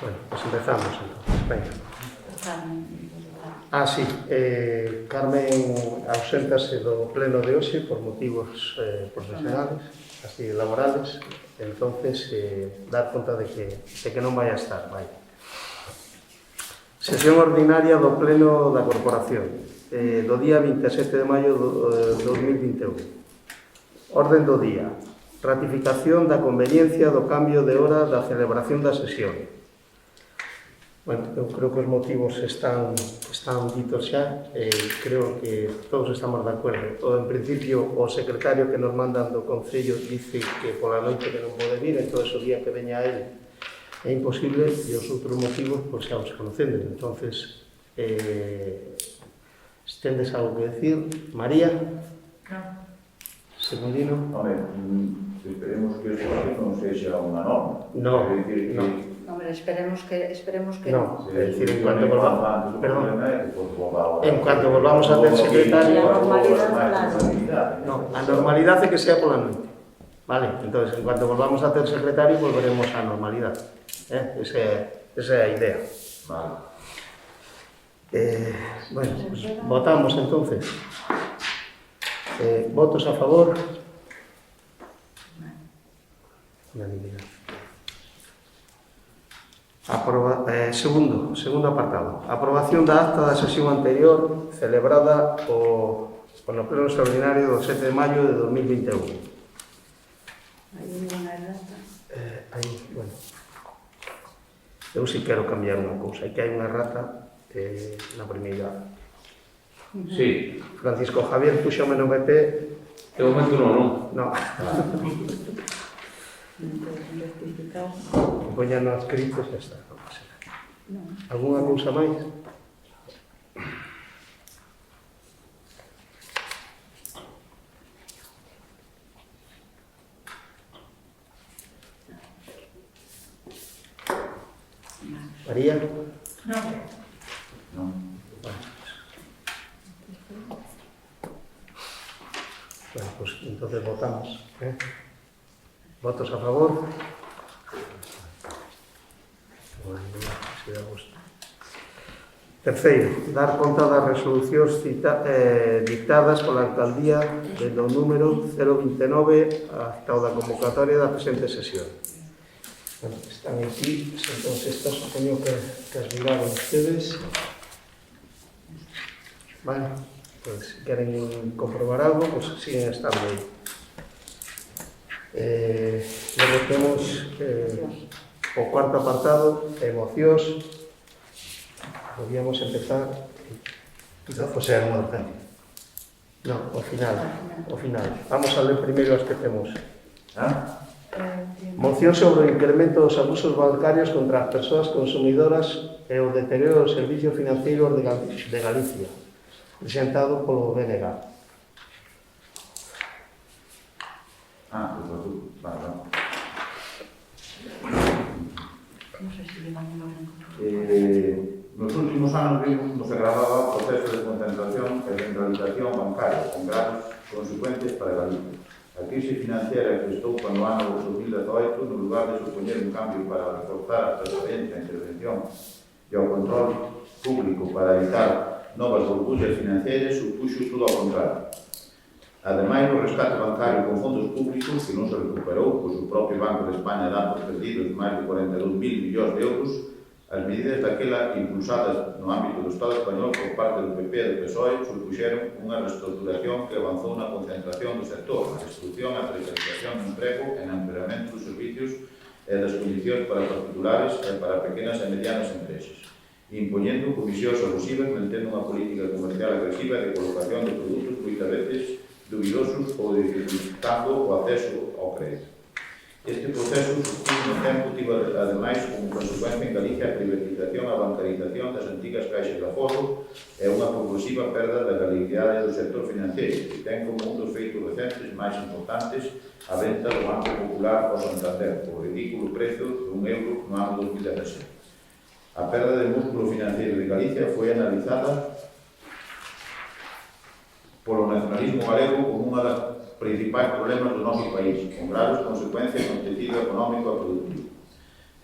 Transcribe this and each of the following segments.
Bueno, pues empezamos entonces. Venga. Sí, Carmen auséntase do pleno de hoxe por motivos profesionales, así laborales, entonces dar conta de que non vai a estar, vai. Sesión ordinaria do pleno da corporación, do día 27 de maio de 2021. Orden do día. Ratificación da conveniencia do cambio de hora da celebración da sesión. Bueno, eu creo que os motivos están ditos xa, creo que todos estamos de acordo. En principio, o secretario que nos mandan do Concello dice que pola noite que non pode vir, entón o día que veña ele é imposible, e os outros motivos, pois xa os conocendo. Entonces, estendes algo que decir? María? No. Segundino? Home, esperemos que isto non sexa unha norma. No, no. Hombre, esperemos que No, no. es decir, en cuanto volvamos, perdón, en cuanto volvamos a ter secretario, no, a normalidade é que sea pola noite, vale, entonces, en cuanto volvamos a ter secretario, volveremos á normalidade, esa é a idea. Vale. Bueno, pues, votamos entonces. Votos a favor? Unanimidade. Segundo apartado. Aprobación da acta da sesión anterior celebrada no pleno extraordinario do 7 de maio de 2021. Hai unha errata. Bueno. Eu si quero cambiar unha cousa. Que hai unha errata na primeira. Sí. Francisco Javier puxome no BP. De momento non. No. Rectificar. Poña no escrito, xa está. Non pasa nada. No. Algúnha cousa máis? María? No. Non. Bueno, pues entonces votamos. ¿Votos a favor? Terceiro, dar conta das resolucións dictadas pola alcaldía do número 029 ata o da convocatoria da presente sesión. Bueno, están aquí, entonces estas supoño que as miraron ustedes. Vale, pues si queren comprobar algo, pues siguen estando aí. Logo temos o cuarto apartado, emocións. Podíamos empezar José Almonte. No, ao final. Vamos a ler primeiro as que temos. Moción sobre o incremento dos abusos bancarios contra as persoas consumidoras e o deterioro dos servicios financeiros de Galicia, presentado polo BNG. Non sei se lle mando Nos últimos anos vimos que se agravaba o proceso de concentración e centralización bancaria, con graves consecuencias para Galicia. A crise financiera que estou no ano 2018, no lugar de supoñer un cambio para reforzar a transparencia, a intervención e o control público para evitar novas burbuxas financieras, supuxo todo ao contrario. Ademais, o rescate bancario con fondos públicos, que non se recuperou, pois o propio Banco de España dá por perdidos máis de 42.000 millóns de euros, as medidas daquela impulsadas no ámbito do Estado español por parte do PP e do PSOE supuxeron unha reestructuración que avanzou na concentración do sector, na destrucción, a precarización do emprego e no empeoramento dos servicios e das condicións para particulares e para pequenas e medianas empresas, impoñendo comisións abusivas, mantendo unha política comercial agresiva de colocación de produtos moitas veces dubidosos ou dificultando o acceso ao crédito. Este proceso supuxo no tempo tivo ademais como consecuencia en Galicia a privatización e a bancarización das antigas caixas de aforo e unha progresiva perda da galeguidade do sector financeiro, que ten como un dos feitos recentes máis importantes a venta do Banco Popular ao Santander, por ridículo prezo de €1 no ano 2017. A perda de músculo financeiro de Galicia foi analizada polo nacionalismo galego como unha das principais problemas do noso país, con graves consecuencias no tecido económico e productivo.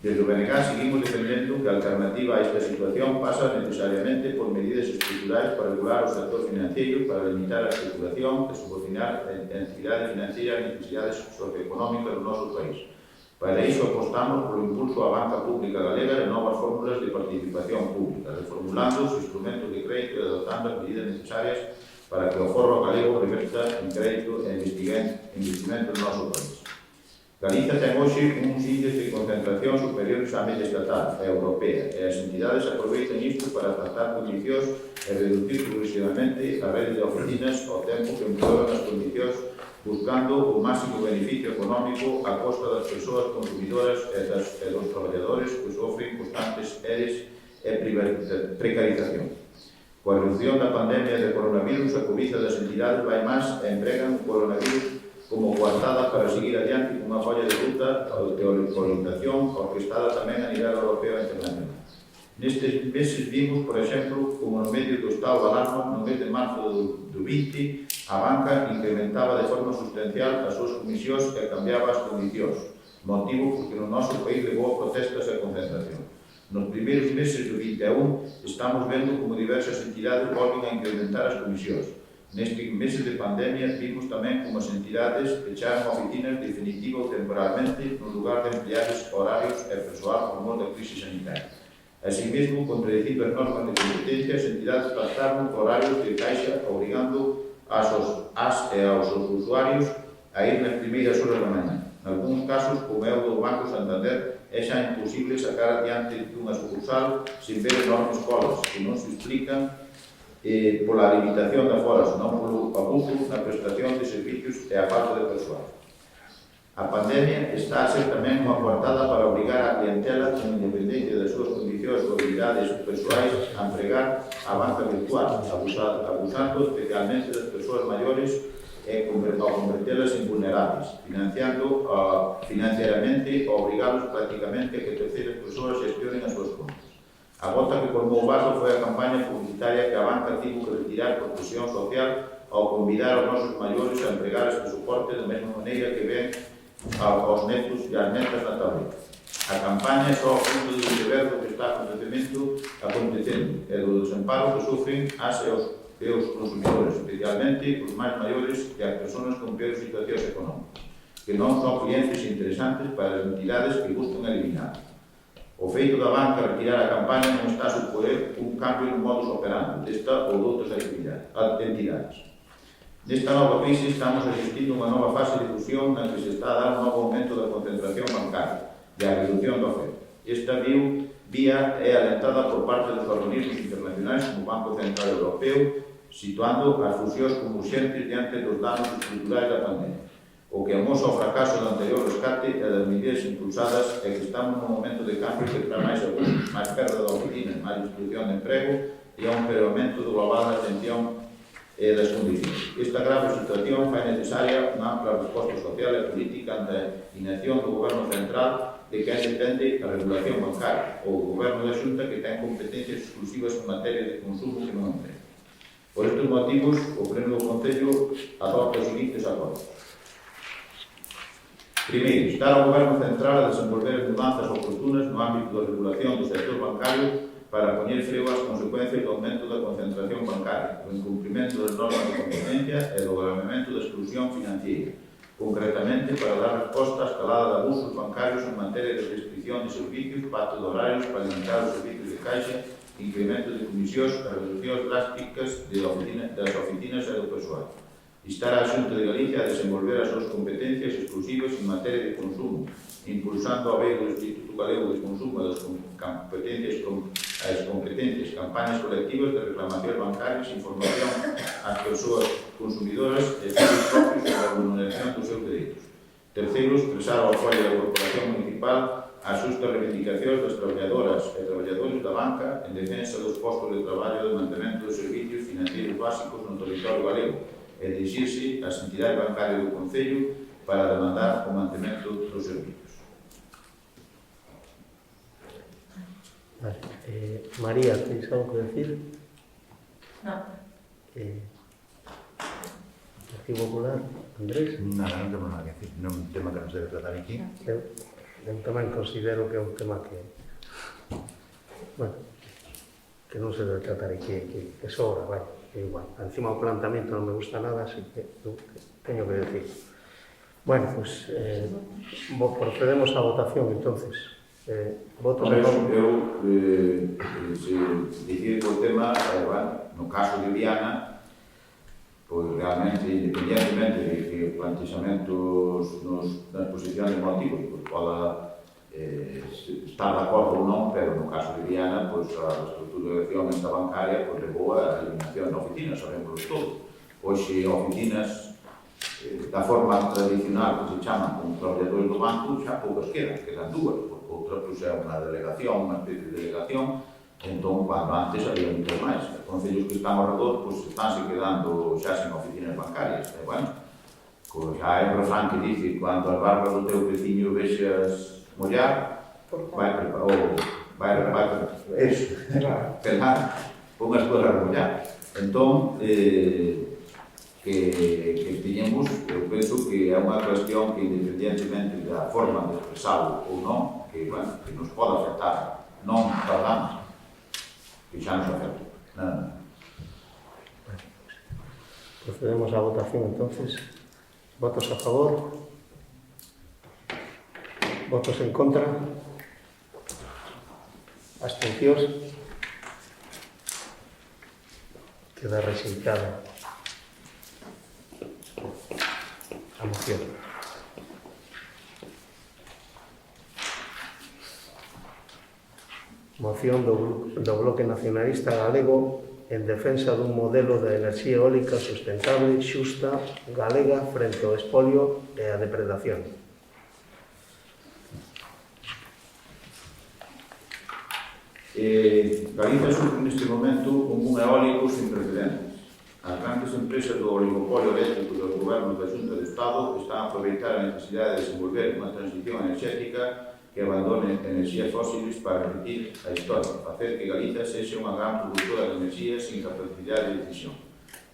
Desde o BNG seguimos defendendo que a alternativa a esta situación pasa necesariamente por medidas estruturais para regular o sector financiero, para limitar a especulación e subordinar a entidade financiera as necesidades socioeconómicas do noso país. Para iso apostamos polo impulso á banca pública galega e novas fórmulas de participación pública, reformulando os instrumentos de crédito e adoptando as medidas necesarias para que o forro galego reverta en crédito e investimento no noso país. Galicia ten hoxe uns índices de concentración superiores á media estatal e europea e as entidades aproveitan isto para tratar condicións e reducir progresivamente a rede de oficinas ao tempo que empeoran as condicións buscando o máximo beneficio económico a costa das persoas consumidoras e dos traballadores que sofren constantes eres e precarización. Coa reducción da pandemia de coronavirus, a cobiza das entidades vai máis e empregan o coronavirus como coartada para seguir adiante cunha folla de ruta de orientación orquestada tamén a nivel europeo e internacional. Nestes meses vimos, por exemplo, como no medio do estado de alarma, no mes de marzo do 20, a banca incrementaba de forma sustancial as súas comisións e cambiaba as condicións, motivo porque no noso país levou a protestas e concentración. Nos primeiros meses do 21 estamos vendo como diversas entidades volven a incrementar as comisións. Nestes meses de pandemia vimos tamén como as entidades fecharon oficinas definitiva ou temporalmente no lugar de empleados horarios e persoal por mor da crise sanitaria. Así mesmo, contradicindo as normas de competencia, as entidades pactaron horarios de caixa obrigando as e aos usuarios a ir nas primeiras horas da mañá. Nalgúns casos, como é o do Banco Santander, é xa imposible sacar adiante dunha sucursal sin ver enormes colas que non se explican pola limitación da fora, senón polo abuso na prestación de servicios e a falta de persoal. A pandemia está a ser tamén unha coartada para obrigar a clientela, con independencia das súas condicións ou habilidades persoais, a empregar a banca virtual, abusando especialmente das persoas maiores e convertelas en vulnerables, financieramente ou obrigados prácticamente a que terceiras persoas gestionen as súas contas. A gota que colmou o vaso foi a campaña publicitaria que a banca tivo que retirar por presión social ao convidar aos nosos maiores a empregar este soporte da mesma maneira que ven aos netos e as netas na tableta. A campaña é só o punto de ver do que está acontecendo e do desemparo que sofren as e os consumidores, especialmente os máis maiores e as persoas con peores situacións económicas, que non son clientes interesantes para as entidades que buscan eliminar. O feito da banca retirar a campaña non está a supoñer un cambio no modus operandi desta ou de outras entidades. Nesta nova crise estamos asistindo a unha nova fase de fusión na que se está a dar un novo aumento da concentración bancaria e a reducción da oferta. Esta vía é alentada por parte dos organismos internacionais como o Banco Central Europeo, situando as fusións como urxentes diante dos danos estruturais da pandemia. O que amosa o fracaso do anterior rescate e das medidas impulsadas é que estamos nun momento de cambio que trae máis abusos, máis perda de oficinas, máis destrucción de emprego e a un empeoramento do global da atención e das condicións. Esta grave situación fai necesaria unha ampla resposta social e política ante a inacción do Goberno Central de que depende a regulación bancaria ou o Goberno da Xunta que ten competencias exclusivas en materia de consumo que non emprega. Por estes motivos, o Pleno do Concello adopta os seguintes acordos. Primeiro, instar ao Goberno Central a desenvolver as mudanzas oportunas no ámbito da regulación do sector bancario para poñer freo ás consecuencias do aumento da concentración bancaria, do incumprimento das normas de competencia e do agravamento da exclusión financiera, concretamente para dar resposta á escalada de abusos bancarios en materia de restricción de servicios, pacto de horarios para limitar os servicios de caixa, incremento de comisións e reduccións drásticas das oficinas e do persoal. Instar a Xunta de Galicia a desenvolver as súas competencias exclusivas en materia de consumo, impulsando a vez do Instituto Galego de Consumo das competencias, campañas colectivas de reclamacións bancarias, información ás persoas consumidoras e estudos propios sobre a vulneración dos seus dereitos. Terceiro, expresar ao apoio da Corporación Municipal as justas reivindicacións das traballadoras e traballadores da banca en defensa dos postos de traballo e de mantemento dos servicios financeiros básicos no territorio galego, e dirixirse ás entidades bancarias do Concello para demandar o mantemento dos servicios. Vale. María, ¿tenéis algo que decir? No. Partido Popular, Andrés. Nada, non temos nada que decir. Non é un tema que nos debe tratar aquí. Eu tamén considero que é un tema que, bueno, que non se debe tratar e que sobra, vai, é igual. Encima o planteamiento non me gusta nada, así que teño que decir. Bueno, pues procedemos á votación, entonces. Votos a favor. Eu, se dicir que o tema, bueno, no caso de Viana, pois realmente, independientemente de que plantexamentos na exposición de motivos pois poda estar de acordo ou non, pero no caso de Viana, pois a estructuración esta bancaria pois levou a eliminación de oficinas, sabemos todo. Hoxe, oficinas da forma tradicional que se chaman como traballadores do banco, xa poucas quedan dúas, porque outra pois é unha delegación, unha especie de delegación. Entón, cando antes había moitos máis. Os concellos que están ao redor, pois, estánse quedando xa sen oficinas bancarias. E, bueno, pois, hai un refrán que dice cando as barbas do teu veciño vexas mollar, vai preparar eso, pelar, pon as cousas a mollar. Entón, que tiñemos, eu penso que é unha cuestión que, independientemente da forma de expresalo ou non, que, bueno, que nos pode afectar, non tardamos, que xa nos afecta. Nada. Procedemos á votación, entonces. Votos a favor. Votos en contra. Abstencións. Queda rexeitada a moción. Moción do Bloque Nacionalista Galego en defensa dun modelo de enerxía eólica sustentable, xusta, galega, frente ao espolio e a depredación. Galicia sufre neste momento un boom eólico sin precedentes. As grandes empresas do oligopolio eléctrico dos gobernos da Xunta de Estado están a aproveitar a necesidade de desenvolver unha transición enerxética que abandone enerxías fósiles para repetir a historia, facer que Galicia sexa unha gran produtora de enerxía sin capacidade de decisión.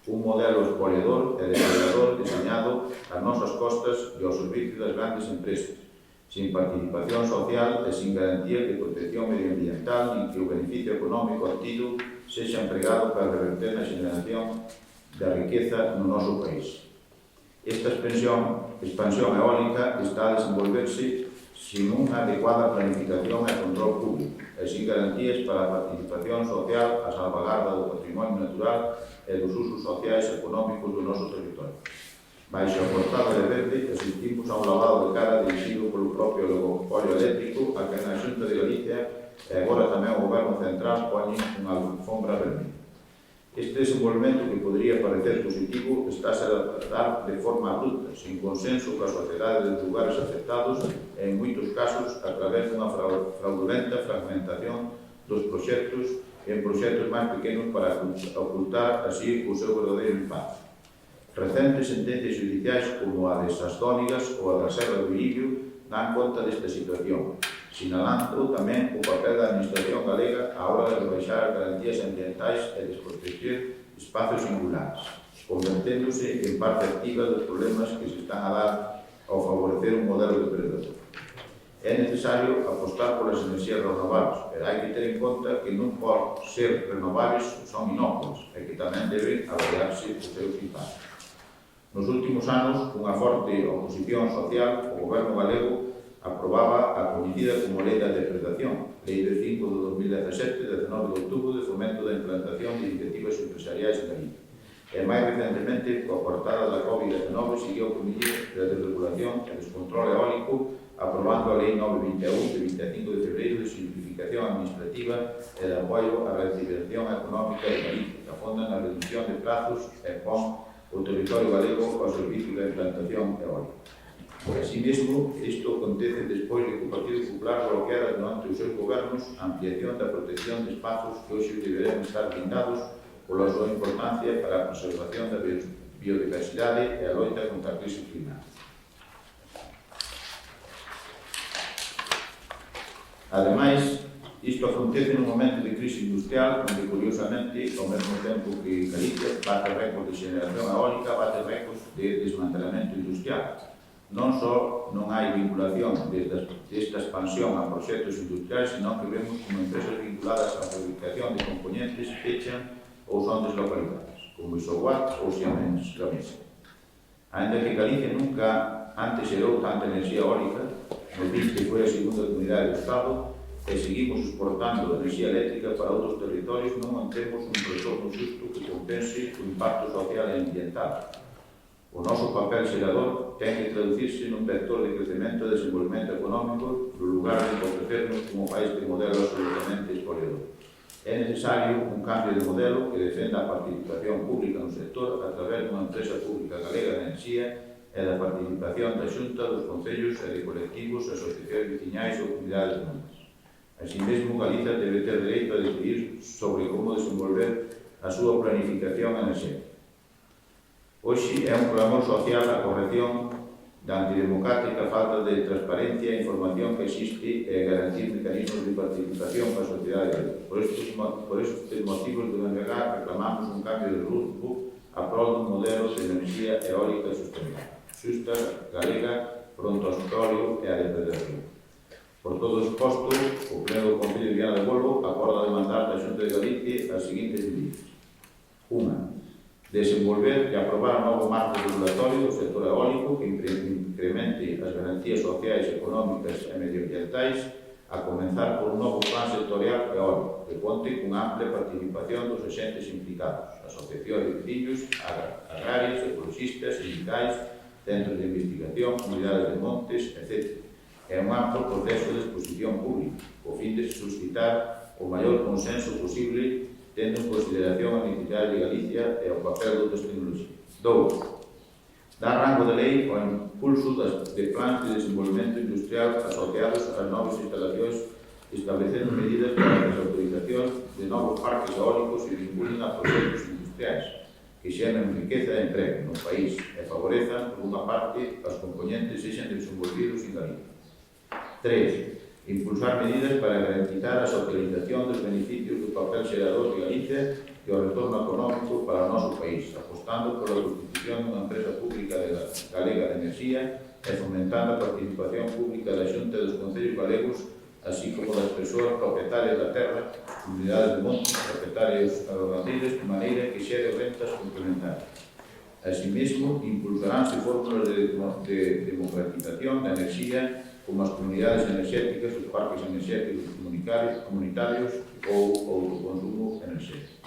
Un modelo expoliador e depredador diseñado ás nosas costas e ao servicio das grandes empresas, sin participación social e sin garantías de protección medioambiental nin que o beneficio económico obtido sexa empregado para reverter na xeneración da riqueza no noso país. Esta expansión eólica está a desenvolverse sin unha adecuada planificación e control público, e sin garantías para a participación social, a salvagarda do patrimonio natural e dos usos sociais e económicos do noso territorio. Baixo a portada de verde, asistimos a un lavado de cara dirigido polo propio oligopolio eléctrico a que na Xunta de Galicia e agora tamén o Goberno Central poñen unha alfombra vermelha. Este desenvolvemento que podría parecer positivo está a dar de forma abrupta, sin consenso coa sociedade dos lugares afectados e, en moitos casos, a través dunha fraudulenta fragmentación dos proxectos en proxectos máis pequenos para ocultar así o seu verdadeiro impacto. Recentes sentencias judiciais como a de Sasdónigas ou a da Serra do Illo dan conta desta situación, sinalando tamén o papel da Administración galega á hora de rebaixar as garantías ambientais e desproteger espazos singulares, converténdose en parte activa dos problemas que se están a dar ao favorecer un modelo depredador. É necesario apostar polas enerxías renovables, pero hai que ter en conta que non por ser renovables son inóculos e que tamén deben avaliarse os seus impactos. Nos últimos anos, cunha forte oposición social, o Goberno galego aprobaba a coñecida como Lei da Depredación, Lei de 5 de 2017, de 19 de outubro, de fomento da implantación de iniciativas empresariais en Galicia. E máis recentemente, coa portada da COVID-19, seguiu o Comité de Desregulación e Descontrol Eólico, aprobando a Lei 921 de 25 de febreiro de simplificación administrativa e de apoio á reactivación económica de Galicia, que afonda na reducción de prazos e pon o territorio galego ao servicio da implantación eólica. Así mesmo, isto acontece despois de que o Partido Popular bloqueara durante os seus gobernos a ampliación da protección de espazos que hoxe deberán estar blindados pola súa importancia para a conservación da biodiversidade e a loita contra a crise climática. Ademais, isto acontece nun momento de crise industrial onde, curiosamente, ao mesmo tempo que Galicia bate récords de xeneración eólica, bate récords de desmantelamento industrial. Non só non hai vinculación desta expansión a proxectos industriais, senón que vemos como empresas vinculadas á fabricación de componentes fechan ou son deslocalizadas, como Isoguat ou Siemens Gamesa. Ainda que Galicia nunca antes xerou tanta enerxía eólica, no 20 foi a segunda comunidade do Estado, e seguimos exportando enerxía eléctrica para outros territorios, non mantemos un retorno xusto que compense o impacto social e ambiental. O noso papel xerador ten que traducirse nun vector de crecemento e desenvolvemento económico no lugar de empobrecernos como país de modelo absolutamente espoliador. É necesario un cambio de modelo que defenda a participación pública no sector a través dunha empresa pública galega de enerxía e da participación da Xunta, dos concellos e de colectivos, asociacións veciñais ou comunidades montes. Así mesmo, Galicia debe ter dereito a decidir sobre como desenvolver a súa planificación enerxética. Hoxe é un clamor social a corrección da antidemocrática falta de transparencia e información que existe e garantir mecanismos de participación para a sociedade. Por estes motivos do BNG reclamamos un cambio de rumbo a prol dun modelo de enerxía eólica sustentable, xusta, galega, pronto ao petróleo e a depredación. Por todo exposto, o Pleno do Concello de Viana do Bolo acorda demandar da Xunta de Galicia as seguintes medidas. 1. Desenvolver e aprobar un novo marco regulatorio do sector eólico que incremente as garantías sociais, económicas e medioambientais, a comenzar por un novo plan sectorial eólico que conte cunha amplia participación dos agentes implicados, asociacións de veciños, agrarios, ecologistas, sindicais, centros de investigación, comunidades de montes, etc. É un amplo proceso de exposición pública, co fin de suscitar o maior consenso posible tendo en consideración a necesidade de Galicia e o papel de outras tecnologías. 2. Dar rango de lei ao impulso de plans de desenvolvemento industrial asociados ás novas instalacións, establecendo medidas para as autorizacións de novos parques eólicos e vinculen a proxectos industriais que xeran riqueza e emprego no país e favorezan, por unha parte, as componentes sexan desenvolvidos en Galicia. 3. Impulsar medidas para garantizar a socialización dos beneficios do papel xerador de Galicia e o retorno económico para o noso país, apostando pola constitución dunha empresa pública galega de enerxía e fomentando a participación pública da Xunta dos Concellos galegos, así como das persoas propietarias da terra, comunidades de montes, propietarios agroneiros, de maneira que xere rentas complementarias. Así mesmo, impulsaránse fórmulas de democratización da enerxía como as comunidades enerxéticas, os parques enerxéticos comunitarios ou o autoconsumo enerxético.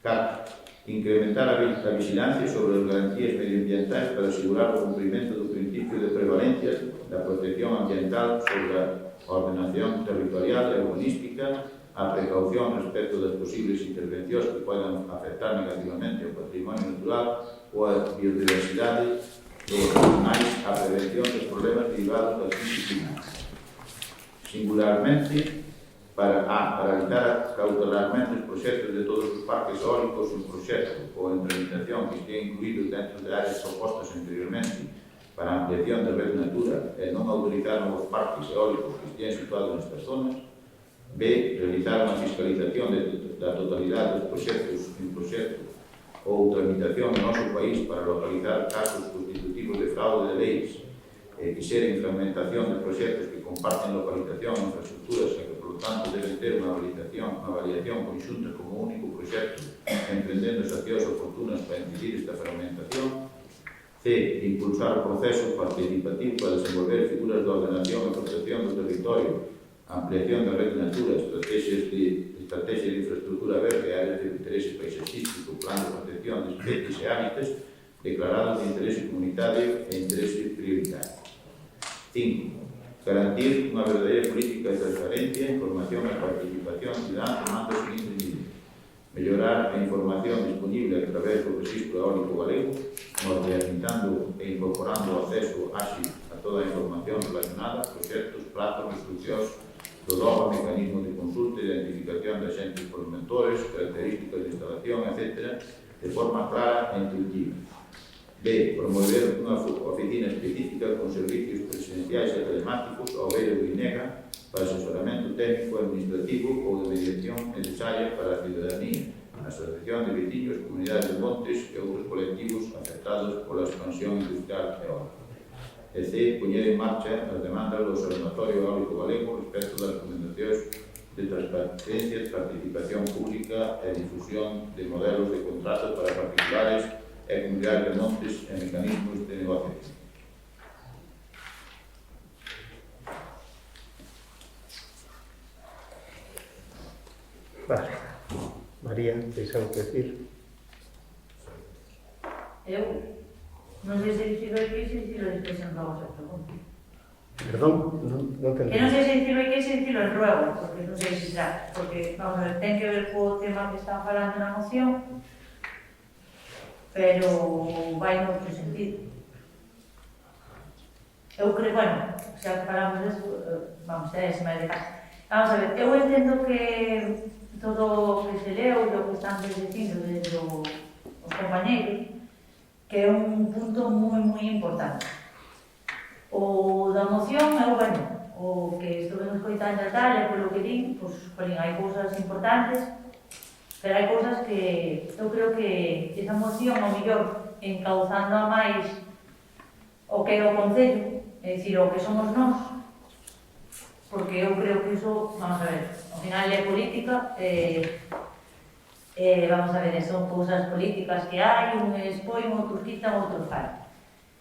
4. Incrementar a vigilancia sobre as garantías medioambientais para asegurar o cumprimento do principio de prevalencia da protección ambiental sobre a ordenación territorial e urbanística, a precaución respecto das posibles intervencións que podan afectar negativamente o patrimonio natural ou a biodiversidade dos animais, a prevención dos problemas derivados das disciplinas. Singularmente, para paralizar cautelarmente os proxectos de todos os parques eólicos en proxecto ou en tramitación que estén incluídos dentro de áreas propostas anteriormente para a ampliación da red natura e non autorizar novos parques eólicos que estén situados nestas zonas. B. Realizar unha fiscalización da totalidade dos proxectos en proxecto ou tramitación no noso país para localizar casos constitutivos de fraude de leis que xeren fragmentación de proxectos que comparten localización e infraestructuras e que, por tanto, deben ter unha avaliación conxunta como único proxecto, emprendendo as accións oportunas para impedir esta fragmentación. C. Impulsar o proceso participativo para desenvolver figuras de ordenación e protección do territorio, ampliación da red de natura, estrategia de infraestructura verde e áreas de interese paisaxístico, plan de protección de especies e hábitats declarados de interese comunitario e interese prioritario. 5. Garantir unha verdadeira política de transparencia, información e participación cidadana tomando as seguintes medidas. Mellorar a información disponible a través do Registro Eólico Galego, modernizando e incorporando o acceso áxil a toda a información relacionada, proxectos, plazos, instruccións, do novo mecanismo de consulta e identificación de agentes prometores, características de instalación, etc., de forma clara e intuitiva. B. Promover unha oficina específica con servicios presenciais e telemáticos ao beiro do INEGA para asesoramento técnico, administrativo ou de mediación necesaria para a ciudadanía, a asociación de veciños, comunidades de montes e outros colectivos afectados pola expansión industrial eólica. e C. Poñer en marcha as demandas do Observatorio Eólico Galego respecto das recomendacións de transparencia, participación pública e difusión de modelos de contrato para particulares e comunidades de montes e mecanismos de negociación. Vale. María, ¿tenéis algo que decir? Eu non sei se dicilo aquí, se dicilo despois en rogo, se pregunto. Perdón, non te Que non sei se dicilo aquí, se dicilo en ruego, porque non sei se xa, porque, vamos a ver, ten que ver co tema que están falando na moción, pero vai no outro sentido. Eu creo, bueno, xa que falamos deso, vamos, se máis de casa. Vamos a ver, eu entendo que todo o que se leu, do que están dicindo desde os compañeiros, que é un punto moi importante. O da moción é o bueno, o que estuvemos coitando e tal, e polo que din, pois, hai cousas importantes, pero hai cousas que eu creo que esa moción, ao mellor, encauzando a máis o que é o Concello, é dicir, o que somos nós, porque eu creo que iso, vamos a ver, ao final é política, vamos a ver, son cousas políticas que hai, un expón, outros quitan, outros fan.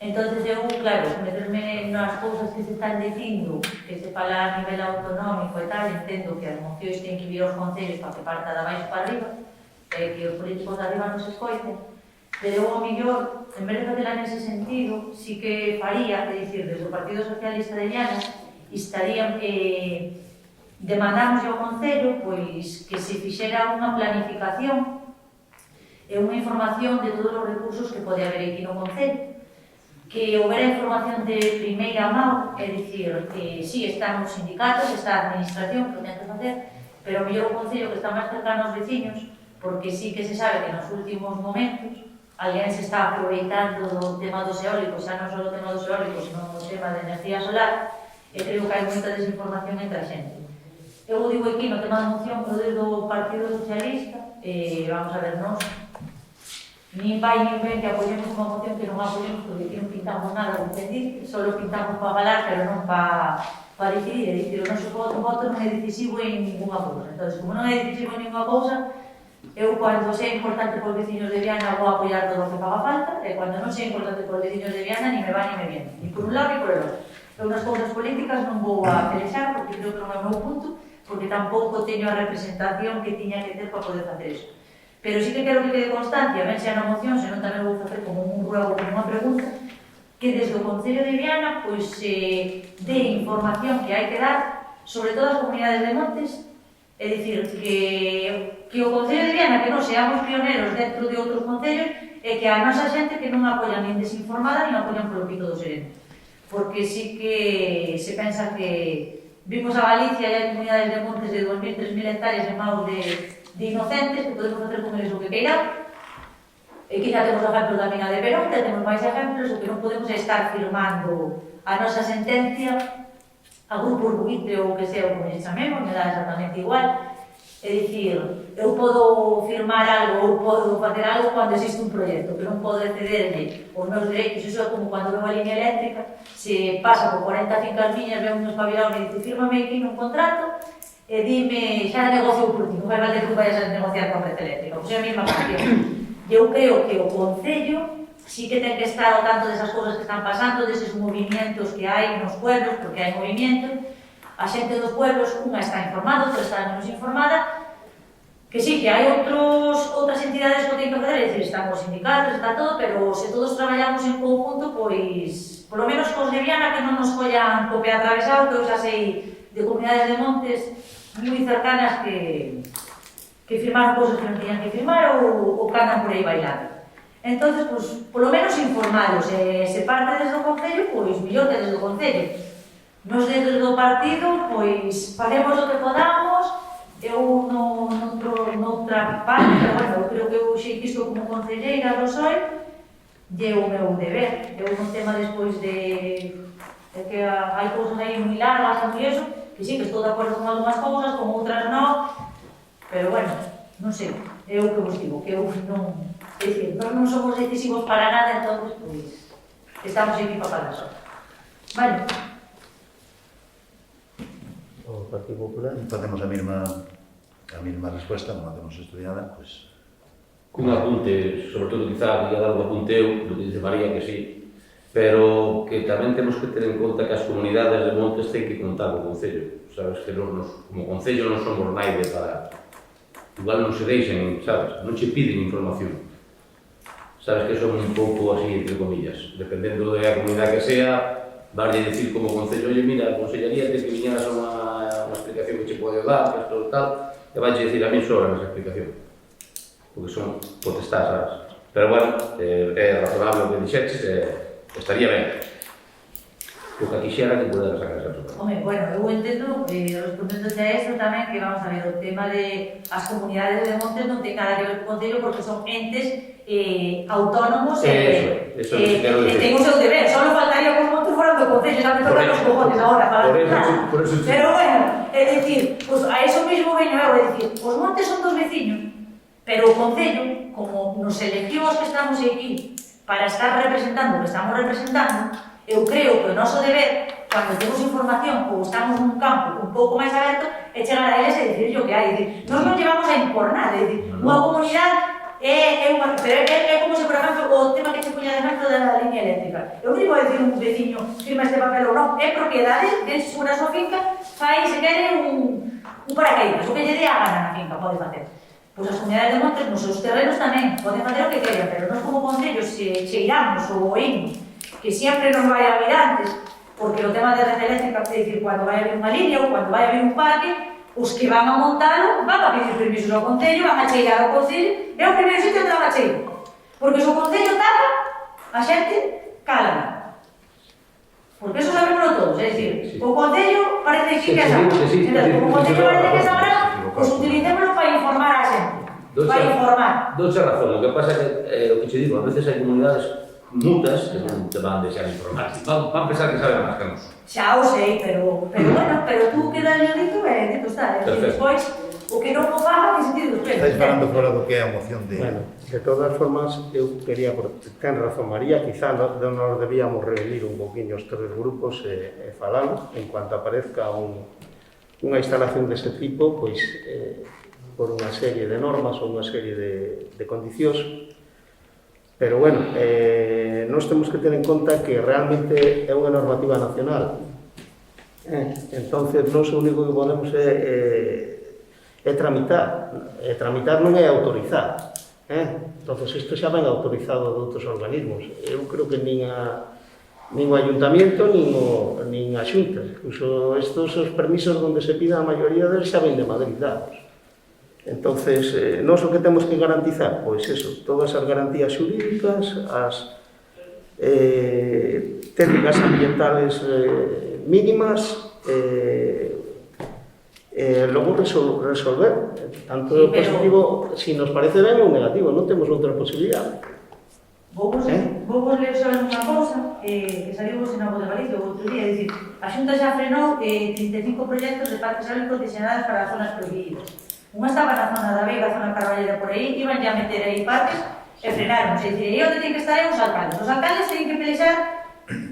Entonces eu, claro, meterme nas cousas que se están dicindo, que se fala a nivel autonómico e tal, entendo que as mocións ten que vir aos concellos para que parta da baixo para arriba, que os políticos de arriba non se escoiten, pero eu, ao mellor, en vez de facela nese sentido, sí que faría, é dicir, desde o Partido Socialista de Llanas, estarían demandamos ao Concello pois que se fixera unha planificación e unha información de todos os recursos que pode haber aquí no Concello, que houbera información de primeira mão, é dicir, que si están os sindicatos, está a administración que o ten que facer, pero o mellor o Concello que está máis cercano aos veciños, porque sí que se sabe que nos últimos momentos alguén se está aproveitando do tema dos eólicos, xa non só o tema dos eólicos, senón o tema de energía solar, e creo que hai moita desinformación entre a xente. Eu digo aquí no tema da moción, eu desde o Partido Socialista, vamos a ver, nós nin vai nin ven que apoyemos unha moción que non apoyemos porque aquí non pintamos nada de entender, só pintamos para falar, pero non para decidir, é dicir, o noso voto non é decisivo en ninguna cousa. Entón, como non é decisivo en ninguna cousa, eu cando sei importante por veciños de Viana vou apoiar todo o que faga falta, e cando non sei importante por veciños de Viana ni me va ni me viene, ni por un lado ni por el outro. Eu nas cousas políticas non vou a pelexar porque creo que non é o meu punto, porque tampouco teño a representación que tiña que ter para poder facer iso. Pero sí que quero que quede constancia, ben xa na moción, senón tamén vou facer como un ruego, como unha pregunta, que desde o Concello de Viana pois dé información que hai que dar sobre todas as comunidades de montes, é dicir, que o Concello de Viana, que non seamos pioneros dentro de outros concellos, e que a nosa xente que non apoian nin desinformada, nin apoian polo pico do sereno. Porque sí que se pensa que vimos a Galicia e hai comunidades de montes de 2.000, 3.000 hectáreas en maus de inocentes que podemos facer con eles o que queiramos. E quizá temos exemplos da mina de Perón, que temos máis exemplos, o que non podemos estar firmando a nosa sentencia a grupos buitre ou que sea o que nos chamemos, me dá exactamente igual. É dicir, eu podo firmar algo ou podo facer algo cando existe un proxecto, pero non podo cederle os meus dereitos. Iso é como cando veo a liña eléctrica, se pasa por 40 fincas miñas, veo un espabilado e me dice, fírmame aquí nun contrato e dime, xa negocio por ti, non vai valer que vayas a negociar con a red eléctrica, pois é a mesma cuestión. Eu creo que o Concello sí que ten que estar ao tanto desas cousas que están pasando, deses movimentos que hai nos pueblos, porque hai movimentos. A xente dos pueblos, unha está informada, outra está menos informada, que sí, que hai outras entidades que o teñen que fazer, é dicir, están os sindicatos, está todo, pero se todos traballamos en conjunto, pois, polo menos cos de Viana, que non nos collan co pé atravesado, que eu xa sei de comunidades de montes moi cercanas que firmaron cousas que non tenían que firmar ou que andan por aí bailando. Entonces, pois, polo menos informados, se parte desde o Concello, pois, millor que desde o Concello. Nos desde o partido, pois, faremos o que podamos, eu noutra parte, pero bueno, eu creo que eu xei isto como concelleira do SOI, e o meu deber. Eu non tema despois de que hai cousas aí moi largas e iso, que sí, que estou de acordo con algunhas cousas, con outras non, pero bueno, non sei, é o que vos digo, que eu non... É dicir, nós non somos decisivos para nada, entón, pois, estamos aquí para falar só. Vale. O Partido Popular. Facemos a mesma resposta, como a temos estudiada, pois... Cun apunte, sobre todo quizá ia dar un apunte eu, do que dice María que sí, pero que tamén temos que ter en conta que as comunidades de montes ten que contar co Concello. Sabes que como Concello non somos naide para... Igual non se deixen, sabes, non che piden información. Sabes que son un pouco así, entre comillas. Dependendo da comunidade que sea, varlle dicir como Concello, oye, mira, a Consellería ten que viñeras a unha explicación que che pode dar, que esto tal, e vai dicir a mí sobra esa explicación. Porque son potestás, sabes? Pero bueno, é razonable o que dixeches, estaría ben. O que quixera que pudera sacar esa persona. Home, bueno, eu entendo, respondéndote a eso tamén, que vamos a ver, o tema de as comunidades de montes non ten nada que ver con o Concello porque son entes autónomos eso quero e decir. ten o seu deber, só non faltaría que os montes foran do Concello, xa me tocan os cojones agora para por eso pero bueno, é dicir, pues a eso mismo veño eu, é dicir, os montes son dos veciños, pero o Concello, como nos elegimos que estamos aquí para estar representando o que estamos representando, eu creo que o noso deber, cando temos información ou estamos nun campo un pouco máis aberto, é chegar a eles e dicir o que hai. Dicir, nós non llevamos a impor nada, é dicir, unha comunidade é unha... Pero é como se, por exemplo, o tema que se puña de ejemplo da línea eléctrica. Eu non digo a dicir un veciño firma este papel ou non, é propiedade, den sobre a súa finca, fai, se quere, un paracaídas, o que lle dé a gana na finca, pode facer. Pois as comunidades de montes, nos seus terrenos tamén, poden facer o que queran, pero nós como concello, se cheiramos ou oímos que sempre nos vai a vir antes, porque o tema de red eléctrica, é dicir, cando vai a haber unha línea ou cando vai a haber un parque, os que van a montalo van a pedir permisos ao Concello, van a cheirar ao Concello, é o primeiro sitio onde van a cheirar. Porque se o Concello tapa, a xente cala. Porque eso sabémoslo todos, é dicir, o Concello parece que é sagrado. Entón, como o Concello parece que é sagrado, pois utilicémoslo para informar a xente. Para informar. Doce razón, o que pasa é que, o que che digo, a veces hai comunidades mutas que non te van deixar informar. Van pensar que saben máis que nos. Xa o sei, pero bueno, pero tú que dale dito está. Despois, o que non o faga, que sentido ten. Estáis falando fora do que é a moción de... Bueno, de todas formas, eu quería, ten razón María, quizá nos debíamos reunir un poquinho os tres grupos e falar, en cuanto aparezca unha instalación deste tipo, pois, por unha serie de normas ou unha serie de condicións. Pero bueno, nós temos que ter en conta que realmente é unha normativa nacional. Entonces, nós o único que podemos é tramitar. Tramitar non é autorizar. Entonces, isto xa ven autorizado de outros organismos. Eu creo que nin o ayuntamiento nin a xunta. Incluso estos os permisos onde se pida a maioría deles xa ven de Madrid dados. Entonces, nós o que temos que garantizar, pois eso, todas as garantías xurídicas, as técnicas ambientales mínimas, logo resolver, tanto sí, positivo, si nos parece ben ou negativo, non temos outra posibilidade. Vou vos ler sobre unha cousa que salimos en Agua de Galicia o outro día, é dicir, a Xunta xa frenou 35 proxectos de parques eólicos diseñados para as zonas prohibidas. Unha estaba na zona da Veiga, a zona Carballera por aí, iban ya a meter aí parques e frenaron. É dicir, aí onde ten que estar é os alcaldes. Os alcaldes teñen que pelexar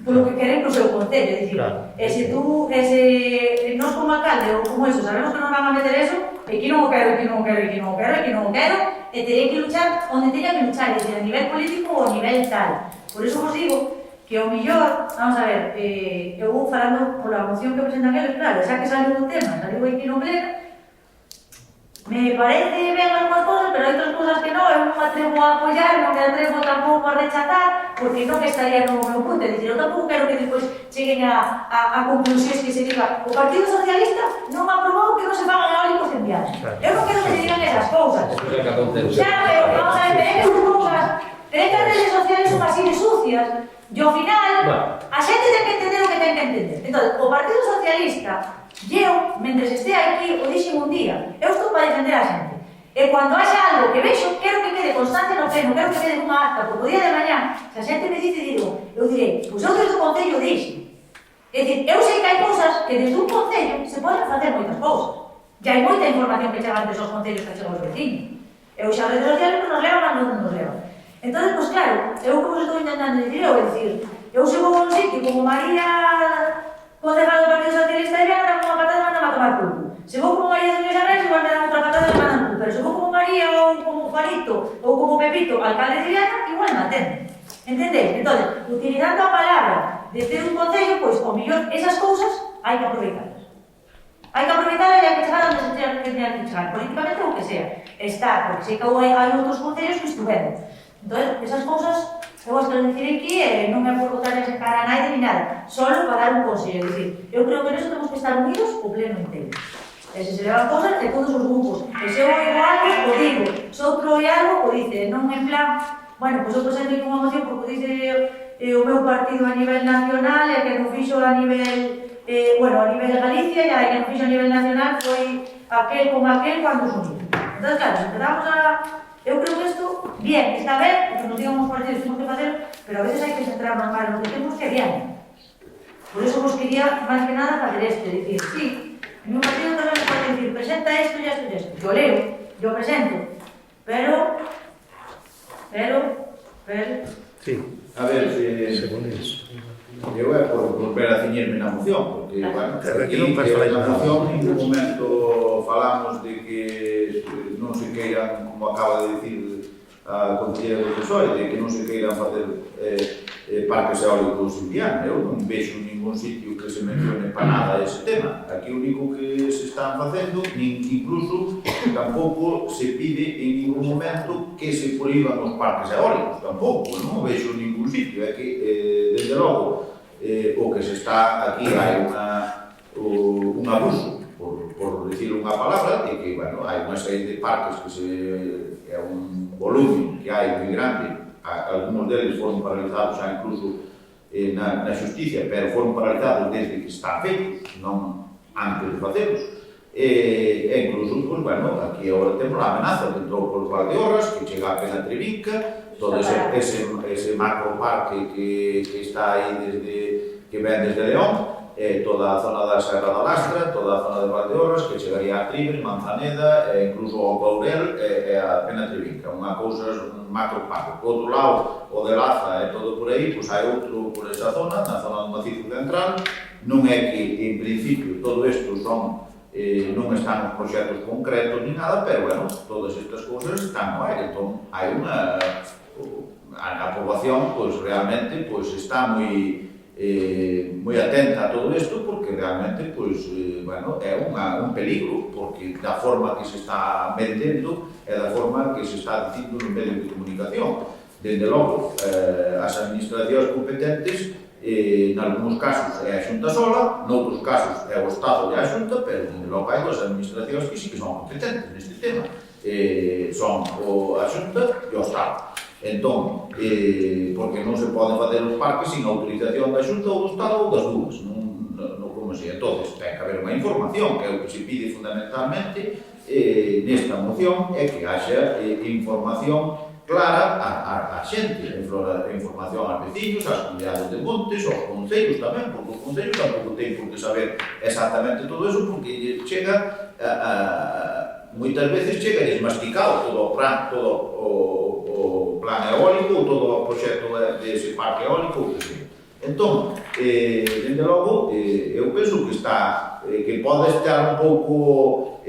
polo que queren pro seu concello. É dicir, claro. Se nós como alcalde ou como eso sabemos que non van a meter eso, e que non o quero, e que non o quero, e que non o quero, e que non o quero, e terei que luchar onde teña que luchar, é dicir, a nivel político ou a nivel tal. Por eso vos digo que o millor, vamos a ver, eu vou falando pola moción que presentan eles, claro, xa que saliu o tema, saliu aí que non plena. Me parece ben algunhas cosas, pero hai outras cosas que non, eu non me atrevo a apoiar, non me atrevo tampouco a rechazar, porque non estaría no meu punto, é dicir, eu tampouco quero que despois cheguen a conclusións que se diga o Partido Socialista non aprobou que non se fagan eólicos en Viana. Eu non quero que se digan esas cousas. Xa, pero vamos a ver, pero esas cousas, pero que as redes sociales son así de sucias, e ao final, a xente ten que entender o que ten que entender. Entón, o Partido Socialista, eu, mentre este aquí, o dixen un día, eu estou para defender a xente. E cando haxa algo que vexo, quero que quede constante no pleno, quero que quede nunha acta, porque o día de mañá, se a xente me dice, digo, eu direi, pois eu desde o Concello dixen. É dicir, eu sei que hai cousas que desde un Concello se poden facer moitas cousas. E hai moita información que chega antes aos Concellos que chega aos vecinos. Eu xa redes sociales que nos levan, non nos levan. Entón, pois claro, eu como estou intentando dicir, é dicir, Eu se vou a un sitio como María, concejal do Partido Socialista de Viana, con unha patada mandan a tomar pulpo. Se vou como María de Luis Arraiz, igual me dan outra patada e me mandan pulpo. Pero se vou como María ou como Juanito ou como Pepito, alcalde de Viana, igual me atenden. Entendeis? Entón, utilizando a palabra de ter un concello, pois, ao mellor, esas cousas hai que aproveitarlas. Hai que aproveitarlas e hai que chegar onde se tenha que chegar, políticamente ou que sea. Está, porque sei que hai outros concellos que estuveron. Entón, esas cousas, eu as quero dicir aquí, non é por botar ese cara a naide ni nada, solo para dar un consello, é dicir, eu creo que neso temos que estar unidos o pleno inteiro. E se se levan cosas de todos os grupos, e se eu oigo algo, o digo, se outro oi algo, o dice, non en plan, bueno, pois eu presento aquí unha moción porque dice o meu partido a nivel nacional e que non fixo a nivel, bueno, a nivel de Galicia e a que non fixo a nivel nacional foi aquel con aquel cando os unidos. Entón, claro, se empezamos a... Eu creo que isto, bien, está ben, porque nos digamos partidos temos que facer, pero a veces hai que centrarnos máis no que temos que bien. Por eso vos quería, máis que nada, facer isto, dicir, sí, en un partido tamén me pode dicir, presenta isto e isto e isto. Yo leo, yo presento, pero... Sí. A ver, Según iso. eu é por volver a ciñerme na moción, porque, bueno, Aquí non faz falta na nada. moción en ningún momento falamos de que non se queiran, como acaba de dicir a conselleira do PSOE, de que non se queiran facer parques eólicos en Viana. Eu non vexo ningún sitio que se mencione para nada ese tema. Aquí o único que se están facendo, incluso tampouco se pide en ningún momento que se prohíban os parques eólicos, tampouco, non o vexo en ningún sitio. É que, desde logo, o que se está aquí hai un abuso, por dicir unha palabra, de que, bueno, hai unha serie de parques que é un volumen que hai moi grande, algunos deles foron paralizados xa incluso na xusticia, pero foron paralizados desde que están feitos, non antes de facelos. E incluso, pues, bueno, aquí agora temos a amenaza que entrou por Valdeorras, que chega a Pena Trevinca, todo ese macroparque que está aí que ven desde León, toda a zona da Serra da Lastra, toda a zona de Valdeorras, que chegaría a Tribes, Manzaneda, incluso ao Courel e a Pena Trevinca, unha cousa, un macroparque. Por outro lado, o de Laza e todo por aí, pois hai outro por esa zona, na zona do Macizo Central. Non é que, en principio, todo isto son non están nos proxectos concretos ni nada, pero, bueno, todas estas cousas están no aire. Entón, hai unha... A poboación, pois, realmente, pois, está moi atenta a todo isto, porque realmente, pois, bueno, é un peligro, porque da forma que se está vendendo é da forma que se está dicindo nos medios de comunicación. Desde logo, as administracións competentes, en algúns casos é a Xunta sola, noutros casos é o Estado e a Xunta, pero desde logo hai as administracións que sí que son competentes neste tema. Son a Xunta e o Estado. Entón, porque non se poden facer os parques sin autorización da Xunta ou do Estado ou das dúas, non como se. Entón, ten que haber unha información, que é o que se pide fundamentalmente nesta moción, é que haxa información clara a xente, información aos veciños, ás comunidades de montes, aos concellos tamén, porque os concellos tampouco ten por que saber exactamente todo eso, porque chega, moitas veces chega desmasticado todo o plan, o plan eólico, ou todo o proxecto dese parque eólico, ou que sea. Entón, dende logo, eu penso que que pode estar un pouco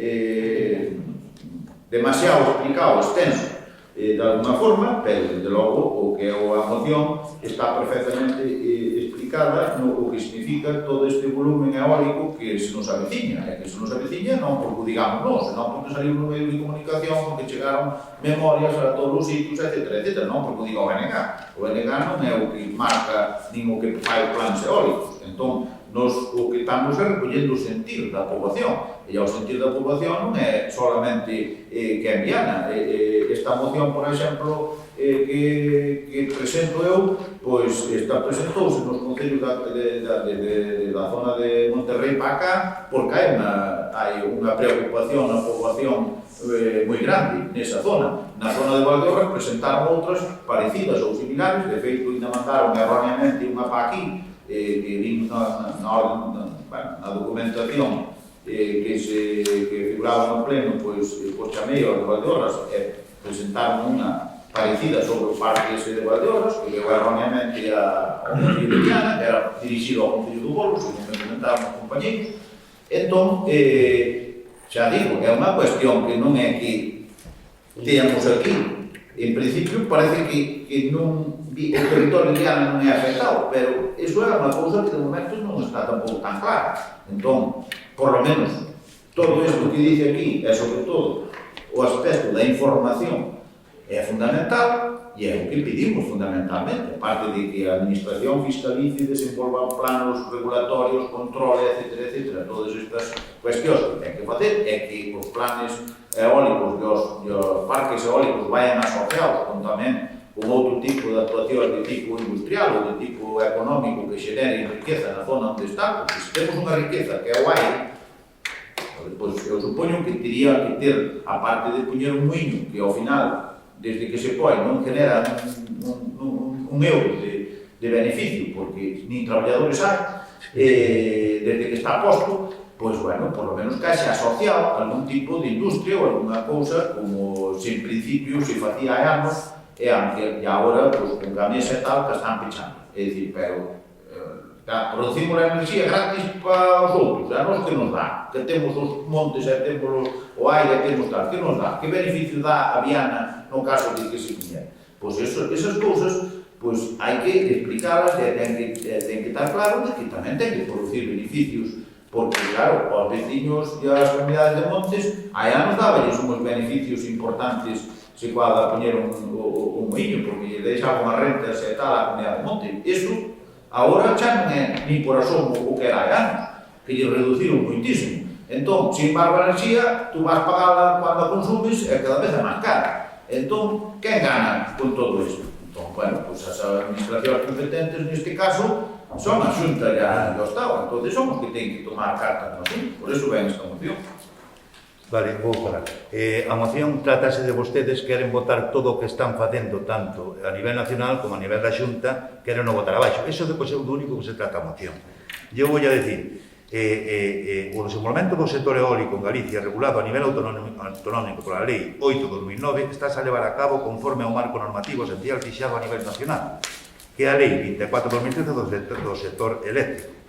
demasiado explicado, extenso, de alguna forma, pero, desde logo, o que é a moción está perfectamente explicada no o que significa todo este volumen eólico que se nos aveciña. E que se nos aveciña non porque o digamos nós, senón porque salimos no medio de comunicación, porque chegaron memorias a todos os sitios, etc., non porque o diga o BNG. O BNG non é o que marca nin o que fai os planes eólicos. Entón, nos o que estamos é recollendo o sentir da poboación. E o sentir da poboación non é solamente que é en Viana. Esta moción, por exemplo, que presento eu, pois presentouse nos concellos da zona de Monterrey para cá, porque hai unha preocupación na poboación moi grande nesa zona. Na zona de Valdeorras presentaron outras parecidas ou similares, de feito, ainda mandaron erróneamente unha para aquí, que vimos na documentación que figuraba no pleno, pois chamei ao de Valdeorras e presentaron unha parecida sobre o parque ese de Valdeorras, que llegou erróneamente ao Concello de Viana, que era dirixido ao Concello do Bolo, según me comentaron os compañeros. Entón, xa digo, é unha cuestión que non é que teamos aquí. En principio parece que non, o territorio de Viana non é afectado, pero iso é unha cousa que de momento non está tampouco tan clara. Entón, por lo menos, todo isto que dice aquí é sobre todo o aspecto da información é fundamental e é o que pedimos fundamentalmente, aparte de que a administración fiscalice e desenvolva planos regulatorios, controle, etc. Todas estas cuestións que ten que facer é que os planes eólicos e os parques eólicos vayan asociados con tamén un outro tipo de actuación de tipo industrial ou de tipo económico que xenere riqueza na zona onde está, porque se temos unha riqueza que é o aire, pois eu supoño que teria que ter, a parte de poñer un muiño que ao final, desde que se põe, non genera un euro de beneficio, porque nin traballadores hai, desde que está posto, pois, bueno, por lo menos que xa asociado a algún tipo de industria ou alguna cousa, como se en principio se facía hai anos, e agora, pois, con camisa e tal, que están pechando. É dicir, pero producimos a enerxía gratis para os outros, a nos que nos dá, que temos os montes e temos o aire e temos tal, que nos dá, que beneficio dá a Viana no caso de que se quiñera. Pois esas cousas, pois hai que explicalas e ten que estar claro de que tamén ten que producir beneficios, porque claro, aos veciños e ás comunidades de montes, hai anos dábales uns beneficios importantes se coada a poñer un moinho, porque deixaban as rentas e tal a comunidade de monte. Iso agora xa non é ni por asomo o que era hai anos, que lle reduciron moitísimo. Entón, sin embargo, a enerxía, tú vas pagala cando a consumes e cada vez é máis cara. Entón, quen gana con todo isto? Entón, bueno, pues as administracións competentes neste caso son a Xunta e o Estado, entón son os que ten que tomar cartas no asunto, por eso ven esta moción. Vale, vou parar. A moción tratase de vostedes queren votar todo o que están facendo tanto a nivel nacional como a nivel da Xunta, queren non votar abaixo. Eso depois é o único que se trata a moción. Eu vou a decir, o desenvolvemento do sector eólico en Galicia regulado a nivel autonómico pola Lei 8/2009 está a levar a cabo conforme ao marco normativo esencial fixado a nivel nacional, que é a Lei 24/2013 do sector eléctrico,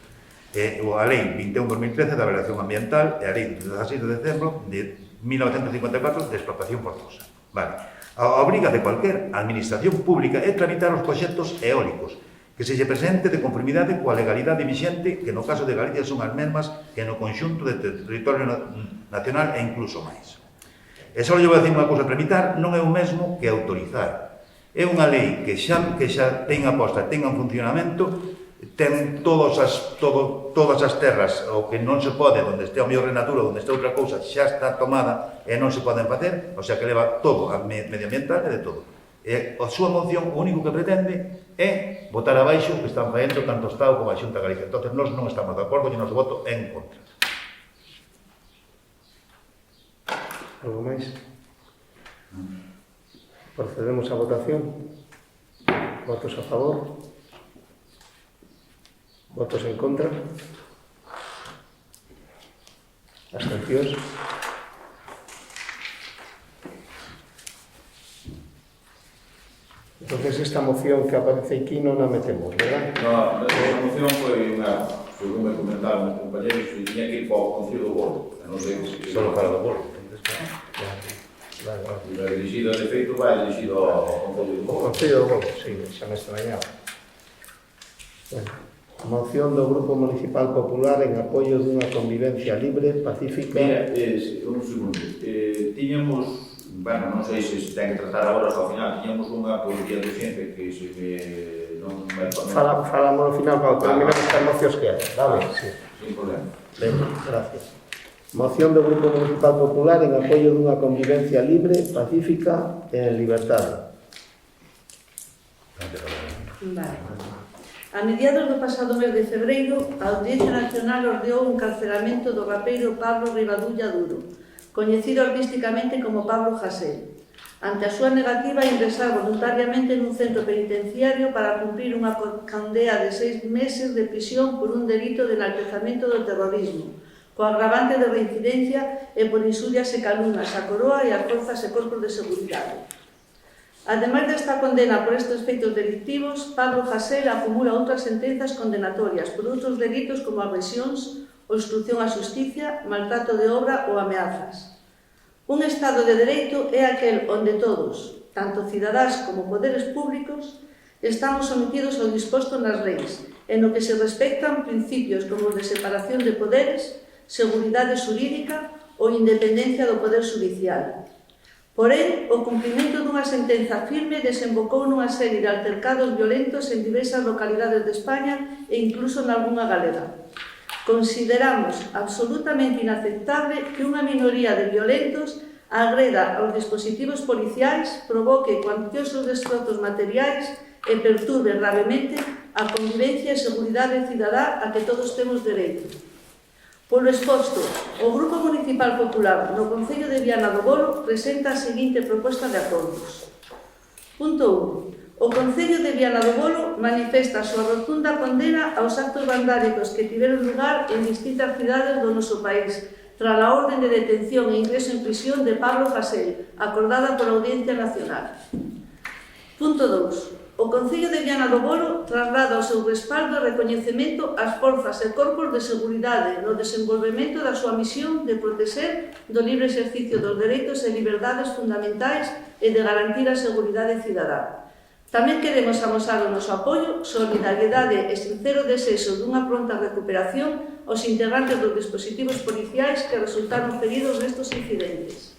ou a Lei 21/2013 da Avaliación Ambiental e a Lei 16 de decembro de 1954 de explotación forzosa. Vale. A obriga de cualquier administración pública é tramitar os proxectos eólicos que se lle presente de conformidade coa legalidade vixente, que no caso de Galicia son as mesmas que no conxunto do territorio nacional e incluso máis. E só lle vou dicir unha cousa, tramitar non é o mesmo que autorizar. É unha lei que xa ten aposta, ten un funcionamento, ten todas as terras, o que non se pode, onde este o mellor renatura, onde este outra cousa, xa está tomada e non se poden facer, o sea que leva todo a medioambiental e de todo. E a súa moción, o único que pretende é votar abaixo o que están facendo tanto o Estado como a Xunta de Galicia. Entón, nós non estamos de acordo e nos voto en contra. Algo máis? Procedemos á votación. Votos a favor? Votos en contra? Abstencións? Entonces esta moción que aparece aquí non a metemos, verdad? No, esta moción foi unha, según me comentaron os compañeros, que tiña que ir para o Concello do Bolo. Non sei se... Solo para o Bolo. E a dirigida, de feito, vai dirigido ao Concello do O Bolo. Concello do Bolo, sí, xa me extrañaba. Bueno, moción do Grupo Municipal Popular en apoio dunha convivencia libre, pacífica... Mira, un segundo. Tiñamos... Bueno, non sei se ten que tratar agora, ao final tiñamos unha por vía de xente que se non vai poner... Falamos ao final para terminar estas mocións que hai, vale? Sí. Sin problema. Ben, gracias. Moción do Grupo Municipal Popular en apoio dunha convivencia libre, pacífica e en liberdade. Vale. A mediados do pasado mes de febreiro, a Audiencia Nacional ordeou un carceramento do rapeiro Pablo Rivadulla Duro, coñecido artísticamente como Pablo Hasél, ante a súa negativa a ingresar voluntariamente nun centro penitenciario para cumprir unha condena de 6 meses de prisión por un delito de enaltezamento do terrorismo, co agravante de reincidencia e por insurias e calumnas á coroa e ás forzas e corpos de seguridade. Ademais desta condena por estes feitos delictivos, Pablo Hasél acumula outras sentenzas condenatorias por outros delitos como agresións, obstrucción á xusticia, maltrato de obra ou ameazas. Un Estado de Dereito é aquel onde todos, tanto cidadáns como poderes públicos, estamos sometidos ao disposto nas leis, en no que se respectan principios como os de separación de poderes, seguridade xurídica ou independencia do poder judicial. Porén, o cumprimento dunha sentenza firme desembocou nunha serie de altercados violentos en diversas localidades de España e incluso nalgunha galega. Consideramos absolutamente inaceptable que unha minoría de violentos agreda aos dispositivos policiais, provoque cuantiosos destrozos materiais e perturbe gravemente a convivencia e seguridade cidadá a que todos temos dereito. Polo exposto, o Grupo Municipal Popular no Concello de Viana do Bolo presenta a seguinte proposta de acordos. Punto 1. O Concello de Viana do Bolo manifesta a súa rotunda condena aos actos vandálicos que tiveron lugar en distintas cidades do noso país, tras a orden de detención e ingreso en prisión de Pablo Hasél, acordada pola Audiencia Nacional. Punto 2. O Concello de Viana do Bolo traslada o seu respaldo e recoñecemento ás forzas e corpos de seguridade no desenvolvemento da súa misión de proteger do libre exercicio dos dereitos e liberdades fundamentais e de garantir a seguridade cidadá. Tamén queremos amosar o noso apoio, solidariedade e sincero desexo dunha pronta recuperación aos integrantes dos dispositivos policiais que resultaron feridos nestes incidentes.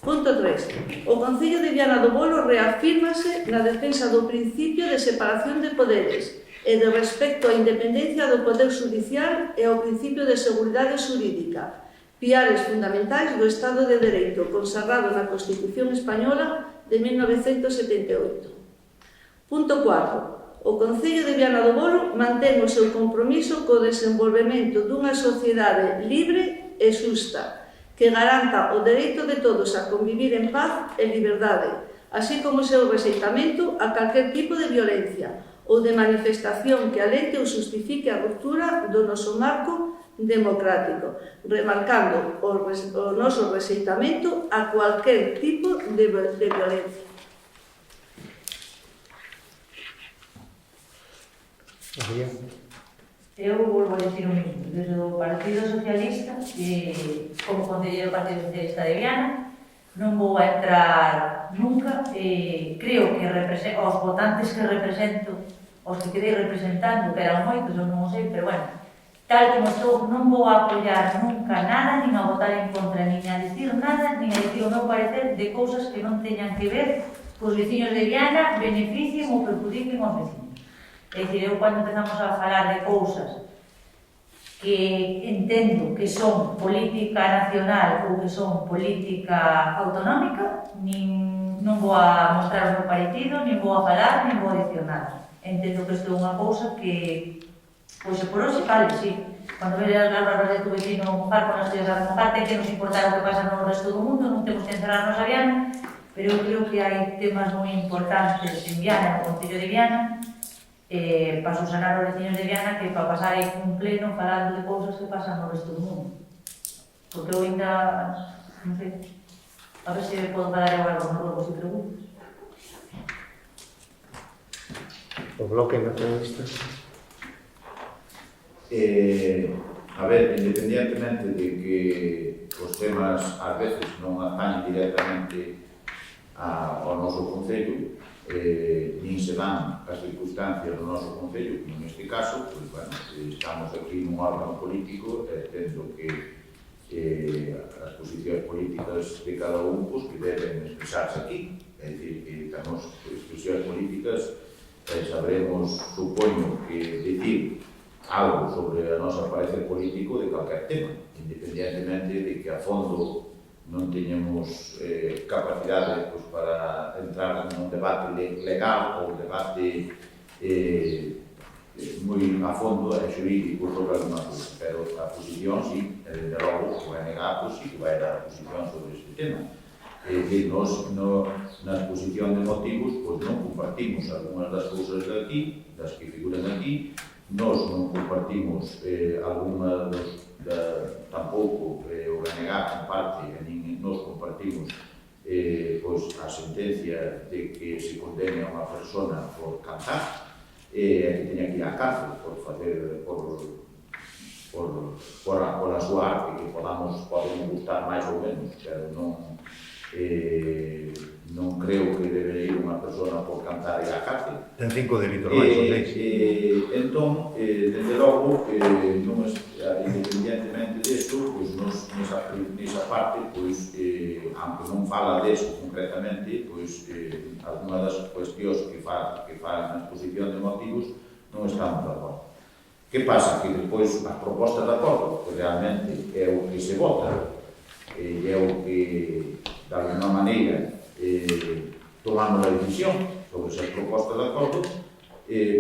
Punto 3. O Concello de Viana do Bolo reafírmase na defensa do principio de separación de poderes e de respecto á independencia do poder judicial e ao principio de seguridade xurídica, piares fundamentais do Estado de Dereito consagrado na Constitución Española de 1978. Punto 4. O Concello de Viana do Bolo mantén o seu compromiso co desenvolvemento dunha sociedade libre e xusta, que garanta o dereito de todos a convivir en paz e liberdade, así como o seu rexeitamento a calquer tipo de violencia ou de manifestación que alente ou justifique a ruptura do noso marco democrático, remarcando o noso rexeitamento a cualquier tipo de violencia. Eu volvo a decir o mismo, desde o Partido Socialista, como concelleiro do Partido Socialista de Viana, non vou a entrar nunca, creo que aos votantes que represento, os que quedei representando, que eran moitos, eu non o sei, pero bueno, tal como estou, non vou a apoiar nunca nada, nin a votar en contra, nin a decir nada, nin a decir o meu parecer de cousas que non teñan que ver cos veciños de Viana, beneficien ou perjudiquen aos veciños. É dicir, eu cando empezamos a falar de cousas que entendo que son política nacional ou que son política autonómica, non vou a mostrar o meu parecido, nin vou a falar, nin vou a dicir nada. Entendo que isto é unha cousa que, pois, por hoxe, vale, sí. Cando veas as barbas de tu vecino mojar con as tuyas a mojar, ten que nos importar o que pasa no resto do mundo, non temos que encerrarnos a Viana, pero eu creo que hai temas moi importantes en Viana, no Concello de Viana, para subsanar os veciños de Viana, que para pasar aí un pleno falando de cousas que pasan no resto do mundo. Porque eu ainda, non sei, a ver se podo falar eu algo no grupo, se preguntas. O Bloque Nacionalista. A ver, independientemente de que os temas ás veces non atañen directamente ao noso Concello, nin se dan as circunstancias do noso Concello, como neste caso, pois, bueno, estamos aquí nun órgano político, tendo que as posicións políticas de cada un, pois, que deben expresarse aquí. É dicir, que temos expresións políticas, sabremos, supoño, que decir algo sobre a nosa parecer político de calquer tema, independientemente de que a fondo non teñemos capacidade, pois, para entrar nun debate legal ou debate moi a fondo e xurídico sobre alguma cousa, pero a posición, sí, desde logo, o NG, pois, sí que vai dar a posición sobre este tema. É dicir, nos, na exposición de motivos, pois non compartimos algunhas das cousas de aquí, das que figuran aquí, nos non compartimos algunha tampouco o NG comparte, nin nos compartimos pois, as sentencia de que se condene a unha persona por cantar e que teña que ir á cárcel por facer por a súa arte, que podemos gustar máis ou menos, pero non creo que debería ir unha persona por cantar e á cárcel. Ten 5 delitos máis, ou 6. Entón, desde logo, independientemente disto, pois, nesa parte, pois, aunque non fala desto concretamente, pois, alguna das cuestións que fa na exposición de motivos non estamos de acordo. Que pasa? Que depois as propostas de acordo, que realmente é o que se vota, é o que, de alguma maneira, tomamos a decisión sobre esas propostas de acordo,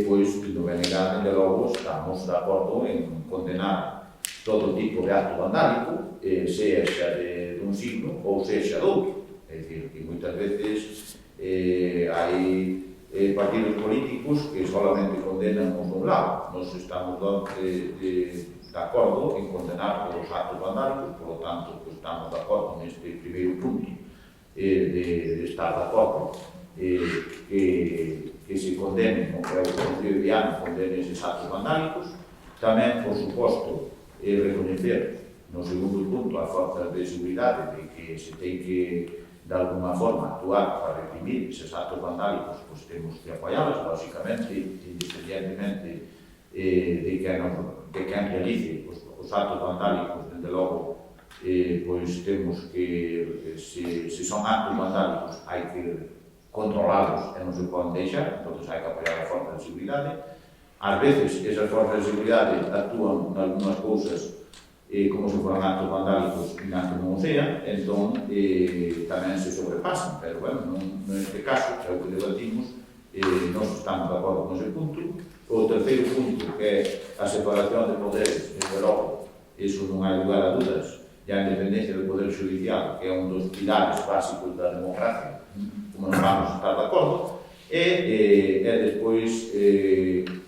pois, no BNG, de logo, estamos de acordo en condenar todo tipo de acto vandálico, sexa de un signo ou sexa de outro. É dicir, que moitas veces hai partidos políticos que solamente condenan os dun lado. Nos estamos de acordo en condenar os actos vandálicos, por lo tanto, pues, estamos de acordo neste primeiro punto de estar de acordo que se condenen, o que é o Concello de Viana, condene eses actos vandálicos. Tamén, por suposto, recoñecer no segundo punto as forzas de seguridade de que se ten que de alguna forma actuar para reprimir eses actos vandálicos, pois temos que apoialas, basicamente, independientemente de quen realice os actos vandálicos, desde logo, pois temos que, se son actos vandálicos, hai que controlalos e non se poden deixar, entón hai que apoiar a forza de seguridade. Ás veces, esas forzas de seguridade actúan en algunas cousas como se foran actos vandálicos e que non o sean, entón tamén se sobrepasan, pero, bueno, neste caso, é o que debatimos, nós estamos de acordo con ese punto. O terceiro punto, que é a separación de poderes, desde logo, iso non hai lugar a dudas, e a independencia do poder judicial, que é un dos pilares básicos da democracia, como non vamos a estar de acordo, e despois